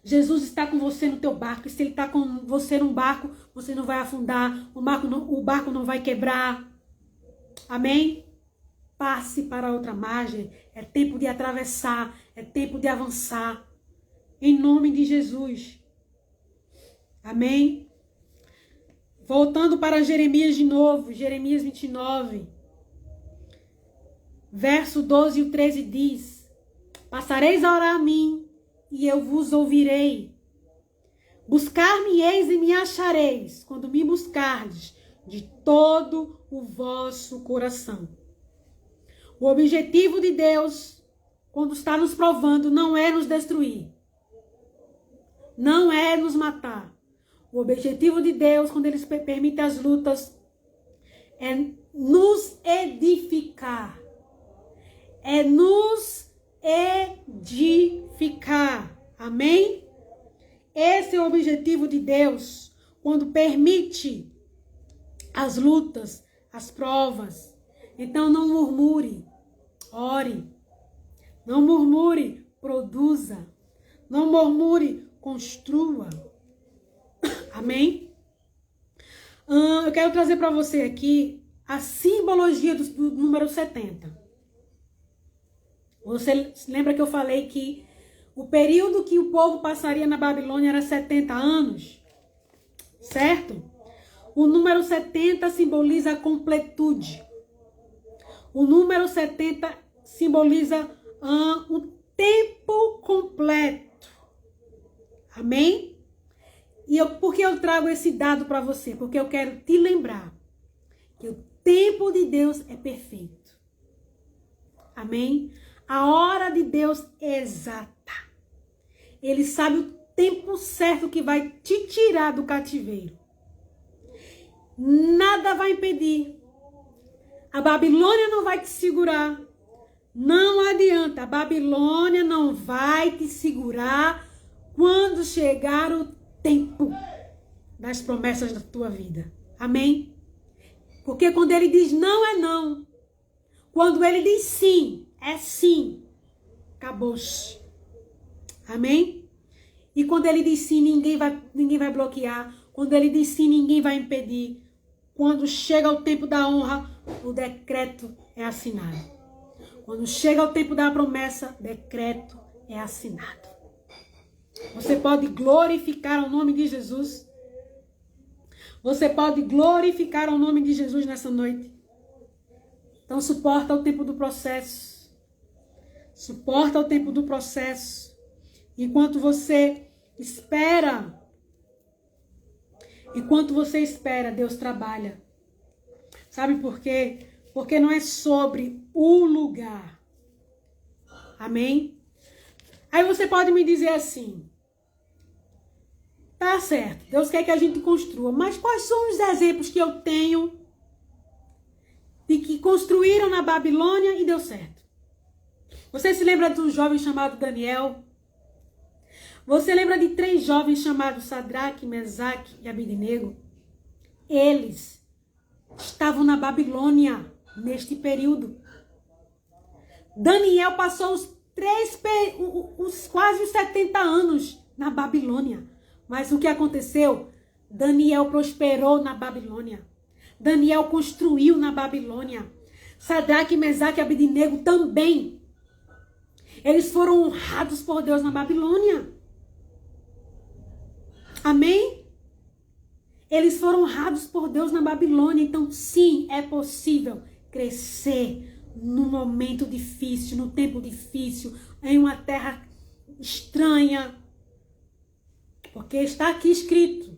Jesus está com você no teu barco. E se Ele está com você no barco, você não vai afundar. O barco não vai quebrar. Amém? Passe para outra margem. É tempo de atravessar. É tempo de avançar. Em nome de Jesus. Amém? Voltando para Jeremias de novo. Jeremias 29. Verso 12 e o 13 diz, passareis a orar a mim, e eu vos ouvirei. Buscar-me-eis e me achareis, quando me buscardes de todo o vosso coração. O objetivo de Deus, quando está nos provando, não é nos destruir. Não é nos matar. O objetivo de Deus, quando Ele permite as lutas, é nos edificar. É nos edificar. Amém? Esse é o objetivo de Deus quando permite as lutas, as provas. Então não murmure, ore. Não murmure, produza. Não murmure, construa. Amém? Eu quero trazer para você aqui a simbologia do número 70. Você lembra que eu falei que o período que o povo passaria na Babilônia era 70 anos? Certo? O número 70 simboliza a completude. O número 70 simboliza o tempo completo. Amém? Por que eu trago esse dado para você? Porque eu quero te lembrar que o tempo de Deus é perfeito. Amém? A hora de Deus é exata. Ele sabe o tempo certo que vai te tirar do cativeiro. Nada vai impedir. A Babilônia não vai te segurar. Não adianta. A Babilônia não vai te segurar quando chegar o tempo das promessas da tua vida. Amém? Porque quando ele diz não, é não. Quando ele diz sim, é sim. Acabou-se. Amém? E quando ele diz sim, ninguém vai bloquear. Quando ele diz sim, ninguém vai impedir. Quando chega o tempo da honra, o decreto é assinado. Quando chega o tempo da promessa, decreto é assinado. Você pode glorificar o nome de Jesus. Você pode glorificar o nome de Jesus nessa noite. Então suporta o tempo do processo. Suporta o tempo do processo. Enquanto você espera. Enquanto você espera, Deus trabalha. Sabe por quê? Porque não é sobre o lugar. Amém? Aí você pode me dizer assim. Tá certo, Deus quer que a gente construa. Mas quais são os exemplos que eu tenho de que construíram na Babilônia e deu certo? Você se lembra de um jovem chamado Daniel? Você lembra de 3 jovens chamados Sadraque, Mesaque e Abednego? Eles estavam na Babilônia neste período. Daniel passou quase os 70 anos na Babilônia. Mas o que aconteceu? Daniel prosperou na Babilônia. Daniel construiu na Babilônia. Sadraque, Mesaque e Abednego também. Eles foram honrados por Deus na Babilônia. Amém? Eles foram honrados por Deus na Babilônia. Então, sim, é possível crescer no momento difícil, no tempo difícil, em uma terra estranha. Porque está aqui escrito.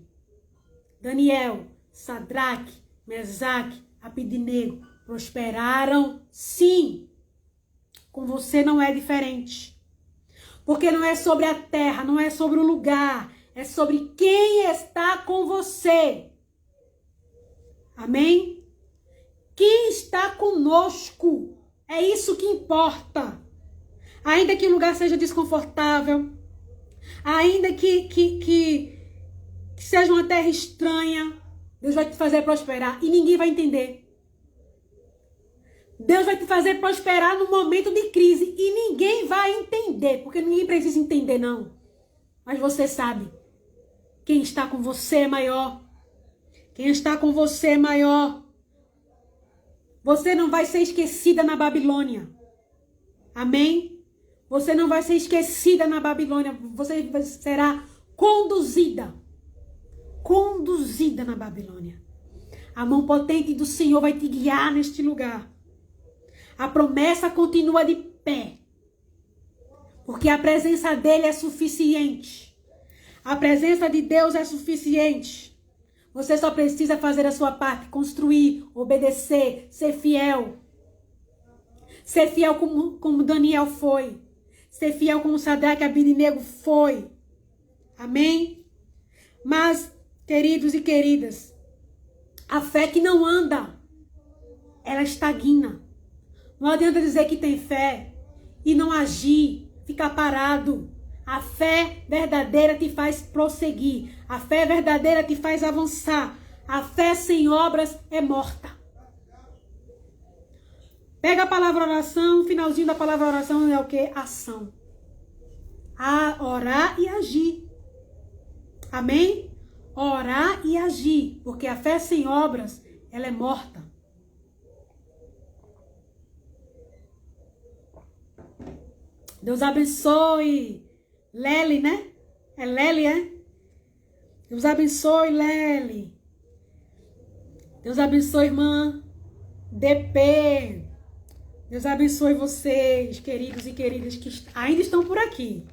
Daniel, Sadraque, Mesaque, Abednego prosperaram, sim. Com você não é diferente. Porque não é sobre a terra, não é sobre o lugar. É sobre quem está com você. Amém? Quem está conosco. É isso que importa. Ainda que o lugar seja desconfortável. Ainda que seja uma terra estranha. Deus vai te fazer prosperar. E ninguém vai entender. Deus vai te fazer prosperar no momento de crise. E ninguém vai entender. Porque ninguém precisa entender, não. Mas você sabe. Quem está com você é maior. Quem está com você é maior. Você não vai ser esquecida na Babilônia. Amém? Você não vai ser esquecida na Babilônia. Você será conduzida. Conduzida na Babilônia. A mão potente do Senhor vai te guiar neste lugar. A promessa continua de pé. Porque a presença dele é suficiente. A presença de Deus é suficiente. Você só precisa fazer a sua parte. Construir, obedecer, ser fiel. Ser fiel como Daniel foi. Ser fiel como Sadraque e Abednego foi. Amém? Mas, queridos e queridas, a fé que não anda ela estagna. Não adianta dizer que tem fé e não agir, ficar parado. A fé verdadeira te faz prosseguir. A fé verdadeira te faz avançar. A fé sem obras é morta. Pega a palavra oração, o finalzinho da palavra oração é o quê? Ação. A orar e agir. Amém? Orar e agir. Porque a fé sem obras, ela é morta. Deus abençoe. Lely, né? É Lely, é? Deus abençoe, Lely. Deus abençoe, irmã DP. Deus abençoe vocês, queridos e queridas que ainda estão por aqui.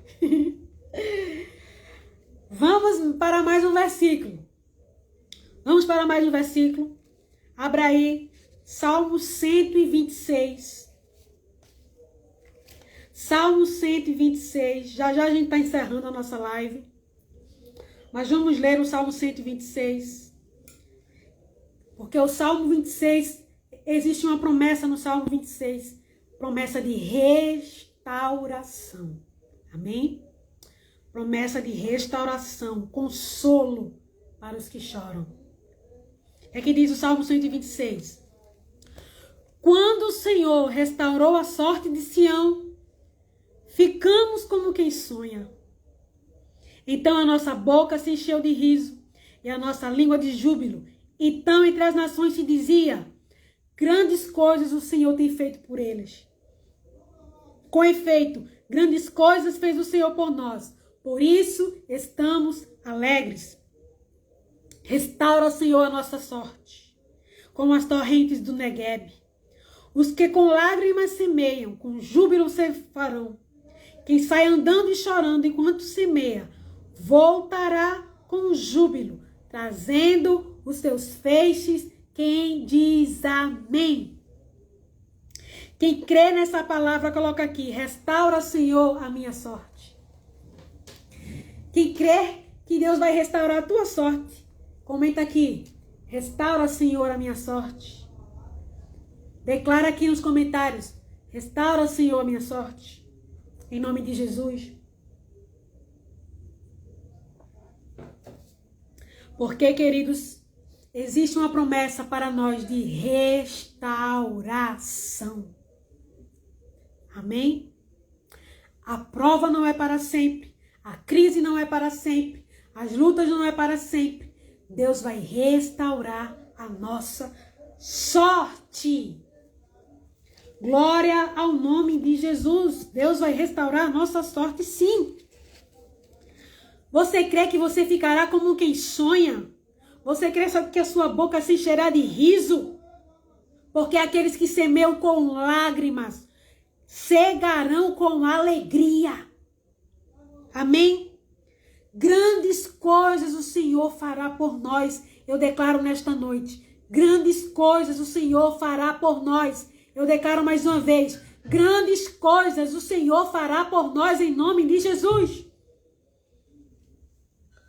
Vamos para mais um versículo. Vamos para mais um versículo. Abra aí, Salmo 126. Salmo 126. Já já a gente está encerrando a nossa live. Mas vamos ler o Salmo 126. Porque o Salmo 26, existe uma promessa no Salmo 26. Promessa de restauração. Amém? Promessa de restauração, consolo para os que choram. É que diz o Salmo 126. Quando o Senhor restaurou a sorte de Sião, ficamos como quem sonha. Então a nossa boca se encheu de riso e a nossa língua de júbilo. Então entre as nações se dizia, grandes coisas o Senhor tem feito por eles. Com efeito, grandes coisas fez o Senhor por nós. Por isso estamos alegres. Restaura, Senhor, a nossa sorte, como as torrentes do Negueb. Os que com lágrimas semeiam, com júbilo ceifarão. Quem sai andando e chorando enquanto semeia, voltará com júbilo, trazendo os seus feixes. Quem diz amém? Quem crê nessa palavra, coloca aqui, restaura, Senhor, a minha sorte. Quem crê que Deus vai restaurar a tua sorte, comenta aqui, restaura, Senhor, a minha sorte. Declara aqui nos comentários, restaura, Senhor, a minha sorte. Em nome de Jesus. Porque, queridos, existe uma promessa para nós de restauração. Amém? A prova não é para sempre. A crise não é para sempre. As lutas não é para sempre. Deus vai restaurar a nossa sorte. Glória ao nome de Jesus. Deus vai restaurar a nossa sorte, sim. Você crê que você ficará como quem sonha? Você crê que a sua boca se encherá de riso? Porque aqueles que semeiam com lágrimas cegarão com alegria. Amém? Grandes coisas o Senhor fará por nós. Eu declaro nesta noite. Grandes coisas o Senhor fará por nós. Eu declaro mais uma vez. Grandes coisas o Senhor fará por nós em nome de Jesus.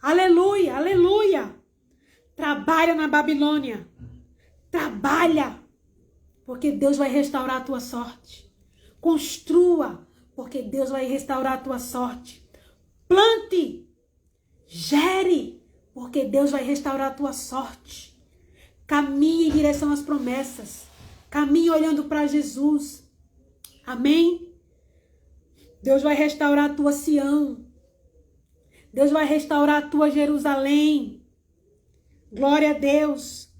Aleluia, aleluia. Trabalha na Babilônia. Trabalha. Porque Deus vai restaurar a tua sorte. Construa. Porque Deus vai restaurar a tua sorte. Plante. Gere. Porque Deus vai restaurar a tua sorte. Caminhe em direção às promessas. Caminhe olhando para Jesus. Amém? Deus vai restaurar a tua Sião. Deus vai restaurar a tua Jerusalém. Glória a Deus.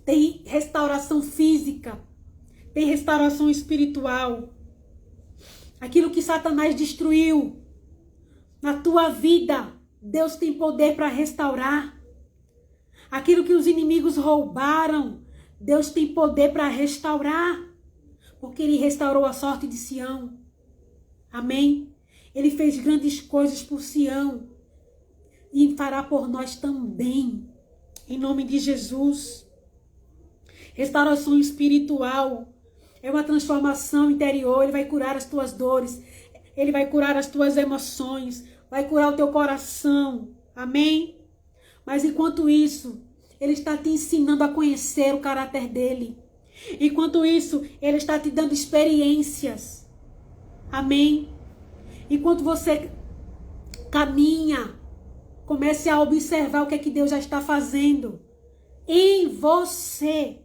Tem restauração física. Tem restauração espiritual. Aquilo que Satanás destruiu na tua vida, Deus tem poder para restaurar. Aquilo que os inimigos roubaram, Deus tem poder para restaurar. Porque Ele restaurou a sorte de Sião. Amém? Ele fez grandes coisas por Sião. E fará por nós também. Em nome de Jesus. Restauração espiritual. É uma transformação interior. Ele vai curar as tuas dores. Ele vai curar as tuas emoções. Vai curar o teu coração. Amém? Mas enquanto isso, Ele está te ensinando a conhecer o caráter dEle. Enquanto isso, Ele está te dando experiências. Amém? Enquanto você caminha, comece a observar o que é que Deus já está fazendo em você.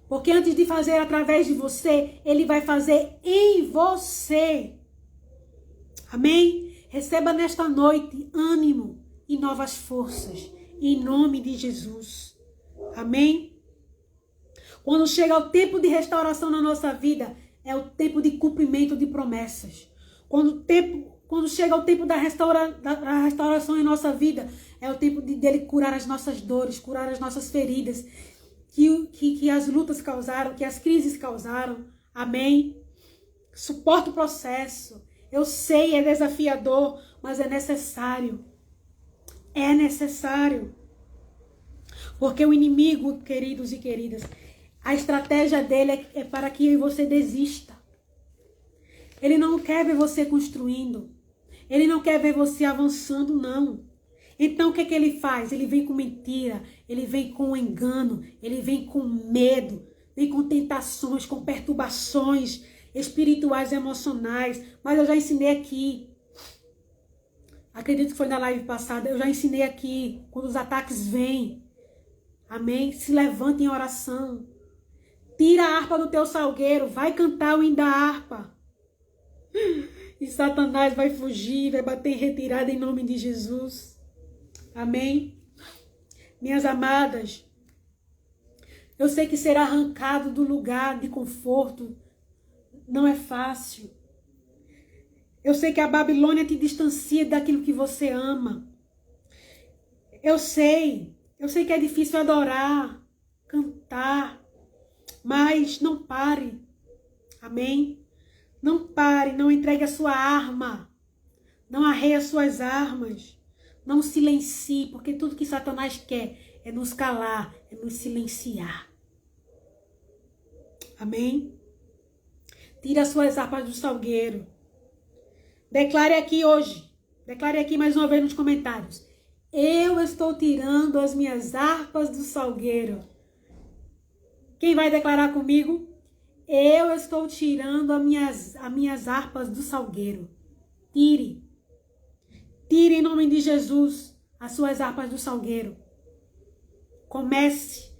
Porque antes de fazer através de você, Ele vai fazer em você. Amém? Receba nesta noite ânimo e novas forças. Em nome de Jesus. Amém? Quando chega o tempo de restauração na nossa vida, é o tempo de cumprimento de promessas. Quando chega o tempo da restauração em nossa vida, é o tempo dele curar as nossas dores, curar as nossas feridas, que as lutas causaram, que as crises causaram. Amém? Suporta o processo. Eu sei, é desafiador, mas é necessário. É necessário. Porque o inimigo, queridos e queridas, a estratégia dele é para que você desista. Ele não quer ver você construindo. Ele não quer ver você avançando, não. Então o que é que ele faz? Ele vem com mentira, ele vem com engano, ele vem com medo, vem com tentações, com perturbações espirituais e emocionais. Mas eu já ensinei aqui. Acredito que foi na live passada. Eu já ensinei aqui. Quando os ataques vêm. Amém? Se levante em oração. Tira a harpa do teu salgueiro. Vai cantar o hino da harpa. E Satanás vai fugir, vai bater em retirada em nome de Jesus. Amém? Minhas amadas, eu sei que ser arrancado do lugar de conforto não é fácil. Eu sei que a Babilônia te distancia daquilo que você ama. Eu sei que é difícil adorar, cantar, mas não pare. Amém? Não pare, não entregue a sua arma. Não arreie as suas armas. Não silencie, porque tudo que Satanás quer é nos calar, é nos silenciar. Amém? Tire as suas harpas do salgueiro. Declare aqui hoje. Declare aqui mais uma vez nos comentários. Eu estou tirando as minhas harpas do salgueiro. Quem vai declarar comigo? Eu estou tirando as minhas harpas do salgueiro. Tire. Tire em nome de Jesus as suas harpas do salgueiro. Comece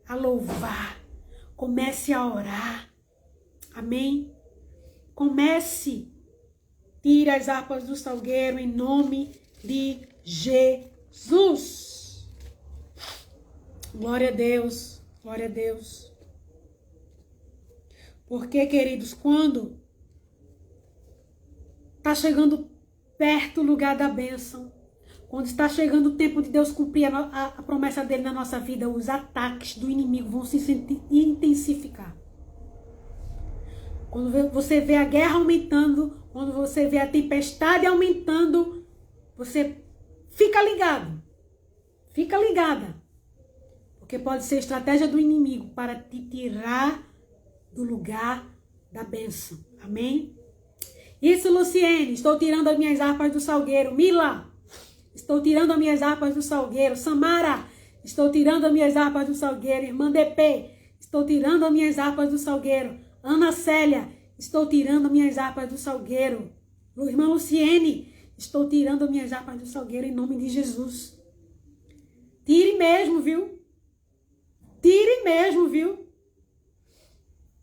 a louvar. Comece a orar. Amém? Comece. Tire as harpas do salgueiro em nome de Jesus. Glória a Deus. Glória a Deus. Porque, queridos, quando está chegando perto o lugar da bênção, quando está chegando o tempo de Deus cumprir a promessa dele na nossa vida, os ataques do inimigo vão se intensificar. Quando você vê a guerra aumentando, quando você vê a tempestade aumentando, você fica ligado. Fica ligada. Porque pode ser estratégia do inimigo para te tirar do lugar da bênção. Amém? Isso, Luciene. Estou tirando as minhas harpas do salgueiro. Mila. Estou tirando as minhas harpas do salgueiro. Samara. Estou tirando as minhas harpas do salgueiro. Irmã DP. Estou tirando as minhas harpas do salgueiro. Ana Célia. Estou tirando as minhas harpas do salgueiro. Irmã Luciene. Estou tirando as minhas harpas do salgueiro em nome de Jesus. Tire mesmo, viu? Tire mesmo, viu?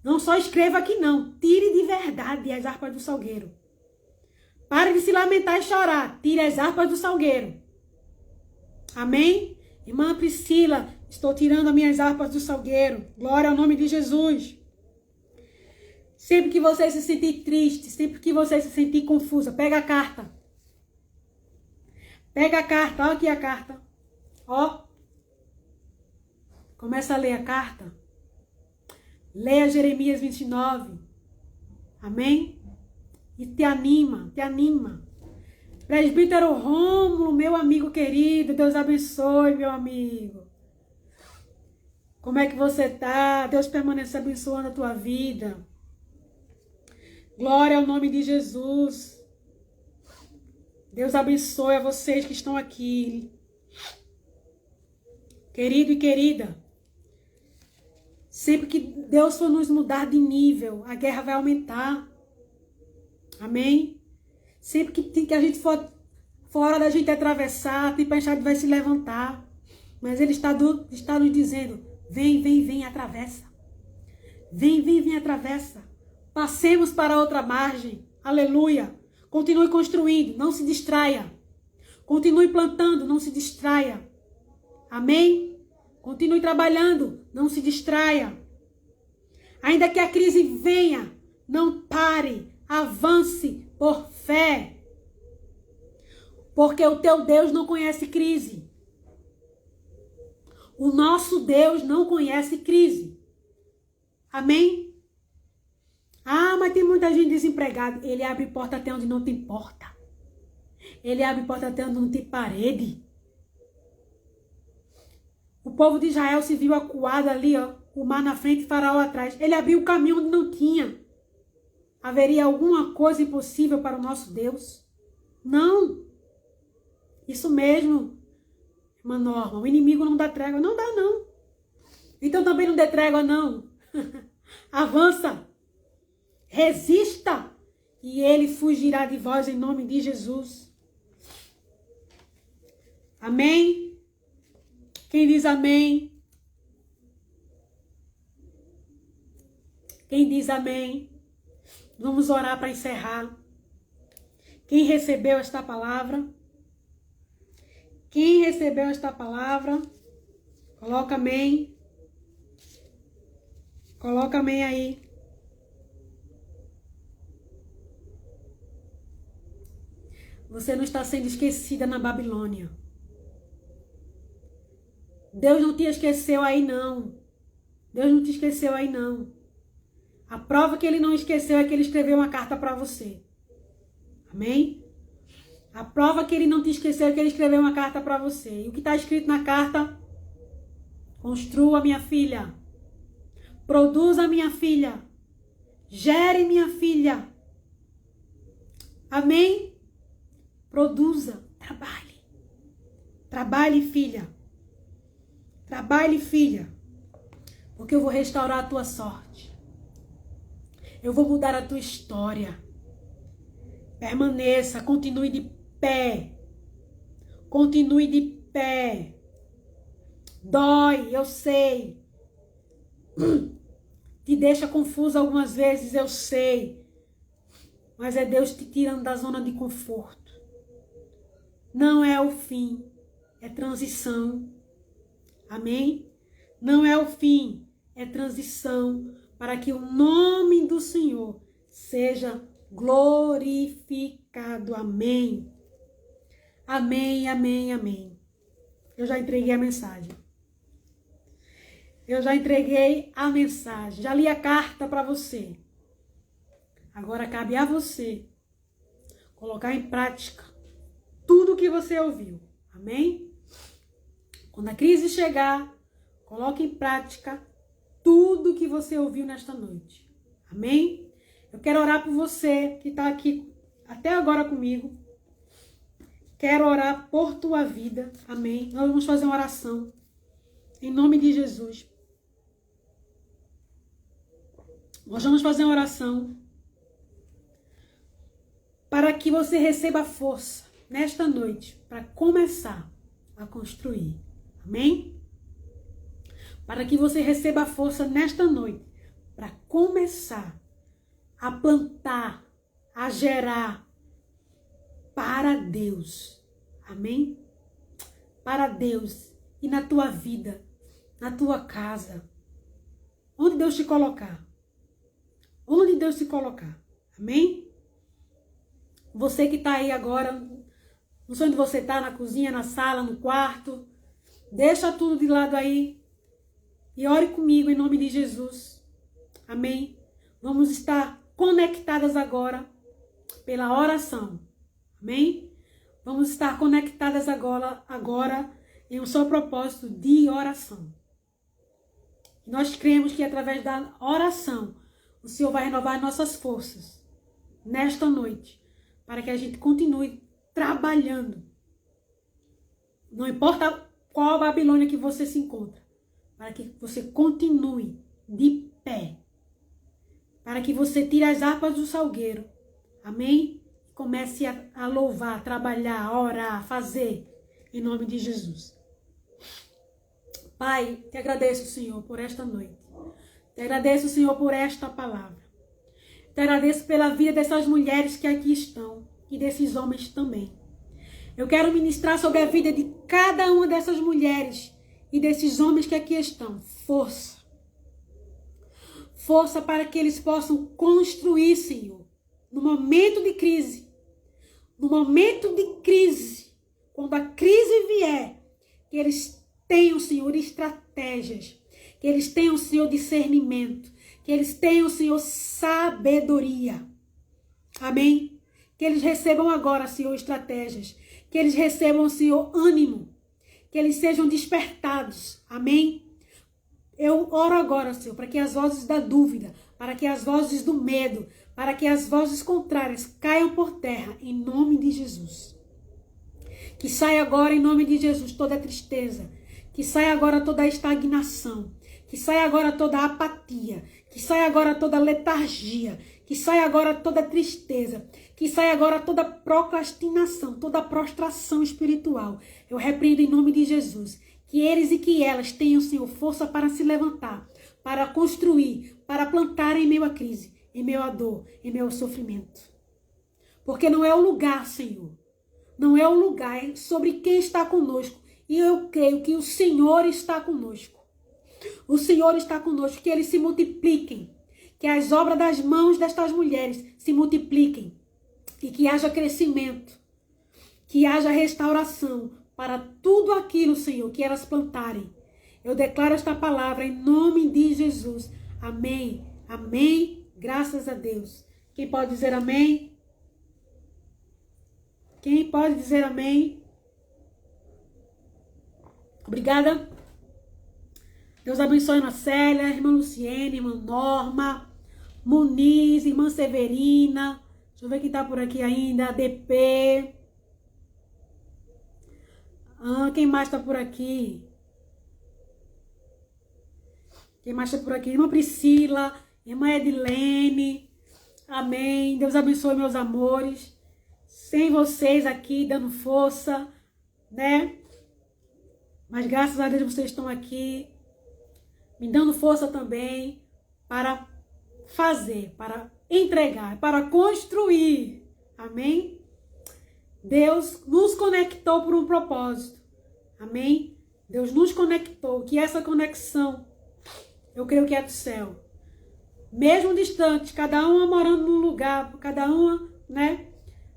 Não só escreva aqui não. Tire de verdade as harpas do salgueiro. Pare de se lamentar e chorar. Tire as harpas do salgueiro. Amém? Irmã Priscila, estou tirando as minhas harpas do salgueiro. Glória ao nome de Jesus. Sempre que você se sentir triste, sempre que você se sentir confusa, pega a carta. Pega a carta, olha aqui a carta. Ó. Começa a ler a carta. Leia Jeremias 29. Amém? E te anima, te anima. Presbítero Rômulo, meu amigo querido, Deus abençoe, meu amigo. Como é que você tá? Deus permanece abençoando a tua vida. Glória ao nome de Jesus. Deus abençoe a vocês que estão aqui. Querido e querida, Sempre que Deus for nos mudar de nível, a guerra vai aumentar. Amém? Sempre que a gente for hora da gente atravessar, a tempestade vai se levantar. Mas Ele está nos dizendo, vem, vem, vem, atravessa. Vem, vem, vem, atravessa. Passemos para outra margem. Aleluia. Continue construindo, não se distraia. Continue plantando, não se distraia. Amém? Continue trabalhando, não se distraia. Ainda que a crise venha, não pare, avance por fé. Porque o teu Deus não conhece crise. O nosso Deus não conhece crise. Amém? Ah, mas tem muita gente desempregada. Ele abre porta até onde não tem porta. Ele abre porta até onde não tem parede. O povo de Israel se viu acuado ali, ó, o mar na frente e Faraó atrás. Ele abriu o caminho onde não tinha. Haveria alguma coisa impossível para o nosso Deus? Não. Isso mesmo, uma norma. O inimigo não dá trégua. Não dá, não. Então também não dê trégua, não. Avança. Resista. E ele fugirá de vós em nome de Jesus. Amém? Quem diz amém? Quem diz amém? Vamos orar para encerrar. Quem recebeu esta palavra? Quem recebeu esta palavra? Coloca amém. Coloca amém aí. Você não está sendo esquecida na Babilônia. Deus não te esqueceu aí, não. Deus não te esqueceu aí, não. A prova que Ele não esqueceu é que Ele escreveu uma carta para você. Amém? A prova que Ele não te esqueceu é que Ele escreveu uma carta para você. E o que está escrito na carta? Construa, minha filha. Produza, minha filha. Gere, minha filha. Amém? Produza. Trabalhe. Trabalhe, filha. Trabalhe, filha, porque eu vou restaurar a tua sorte. Eu vou mudar a tua história. Permaneça, continue de pé. Continue de pé. Dói, eu sei. Te deixa confusa algumas vezes, eu sei. Mas é Deus te tirando da zona de conforto. Não é o fim, é transição. Amém? Não é o fim, é transição para que o nome do Senhor seja glorificado. Amém? Amém, amém, amém. Eu já entreguei a mensagem. Eu já entreguei a mensagem. Já li a carta para você. Agora cabe a você colocar em prática tudo o que você ouviu. Amém? Quando a crise chegar, coloque em prática tudo que você ouviu nesta noite. Amém? Eu quero orar por você que está aqui até agora comigo. Quero orar por tua vida. Amém? Nós vamos fazer uma oração. Em nome de Jesus. Nós vamos fazer uma oração para que você receba força nesta noite para começar a construir. Amém? Para que você receba a força nesta noite para começar a plantar, a gerar para Deus. Amém? Para Deus e na tua vida, na tua casa. Onde Deus te colocar. Onde Deus te colocar. Amém? Você que está aí agora, não sei onde você está, na cozinha, na sala, no quarto. Deixa tudo de lado aí e ore comigo em nome de Jesus. Amém? Vamos estar conectadas agora pela oração. Amém? Vamos estar conectadas agora em um só propósito de oração. Nós cremos que através da oração o Senhor vai renovar nossas forças nesta noite para que a gente continue trabalhando. Não importa qual Babilônia que você se encontra, para que você continue de pé. Para que você tire as harpas do salgueiro. Amém? Comece a louvar, a trabalhar, a orar, a fazer. Em nome de Jesus. Pai, te agradeço, Senhor, por esta noite. Te agradeço, Senhor, por esta palavra. Te agradeço pela vida dessas mulheres que aqui estão e desses homens também. Eu quero ministrar sobre a vida de cada uma dessas mulheres e desses homens que aqui estão. Força. Força para que eles possam construir, Senhor, no momento de crise. No momento de crise, quando a crise vier, que eles tenham, Senhor, estratégias, que eles tenham, Senhor, discernimento, que eles tenham, Senhor, sabedoria. Amém? Que eles recebam agora, Senhor, estratégias, que eles recebam, Senhor, ânimo, que eles sejam despertados. Amém? Eu oro agora, Senhor, para que as vozes da dúvida, para que as vozes do medo, para que as vozes contrárias caiam por terra, em nome de Jesus. Que saia agora, em nome de Jesus, toda tristeza. Que saia agora toda a estagnação. Que saia agora toda a apatia. Que saia agora toda a letargia. Que saia agora toda a tristeza. Que saia agora toda a procrastinação, toda a prostração espiritual. Eu repreendo em nome de Jesus. Que eles e que elas tenham, Senhor, força para se levantar, para construir, para plantar em meio à crise, em meio à dor, em meio ao sofrimento. Porque não é o lugar, Senhor. Não é o lugar, é sobre quem está conosco. E eu creio que o Senhor está conosco. O Senhor está conosco, que eles se multipliquem. Que as obras das mãos destas mulheres se multipliquem. E que haja crescimento. Que haja restauração para tudo aquilo, Senhor, que elas plantarem. Eu declaro esta palavra em nome de Jesus. Amém. Amém. Graças a Deus. Quem pode dizer amém? Quem pode dizer amém? Obrigada. Deus abençoe a Célia, irmã Luciene, irmã Norma, Muniz, irmã Severina. Deixa eu ver quem está por aqui ainda. DP. Quem mais está por aqui? Quem mais está por aqui? Irmã Priscila, irmã Edilene. Amém. Deus abençoe, meus amores. Sem vocês aqui dando força, né? Mas graças a Deus vocês estão aqui me dando força também para fazer, para entregar, para construir. Amém? Deus nos conectou por um propósito. Amém? Deus nos conectou. Que essa conexão, eu creio que é do céu. Mesmo distante, cada uma morando num lugar, cada uma, né?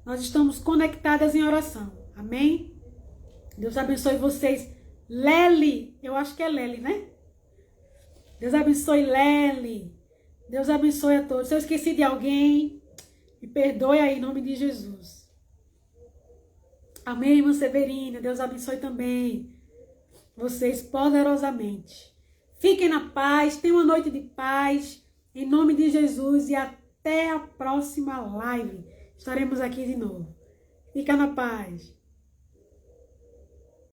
Nós estamos conectadas em oração. Amém? Deus abençoe vocês. Lely, eu acho que é Lely, né? Deus abençoe Lely. Deus abençoe a todos. Se eu esqueci de alguém, me perdoe aí em nome de Jesus. Amém, irmã Severina. Deus abençoe também vocês poderosamente. Fiquem na paz. Tenham uma noite de paz. Em nome de Jesus. E até a próxima live. Estaremos aqui de novo. Fica na paz.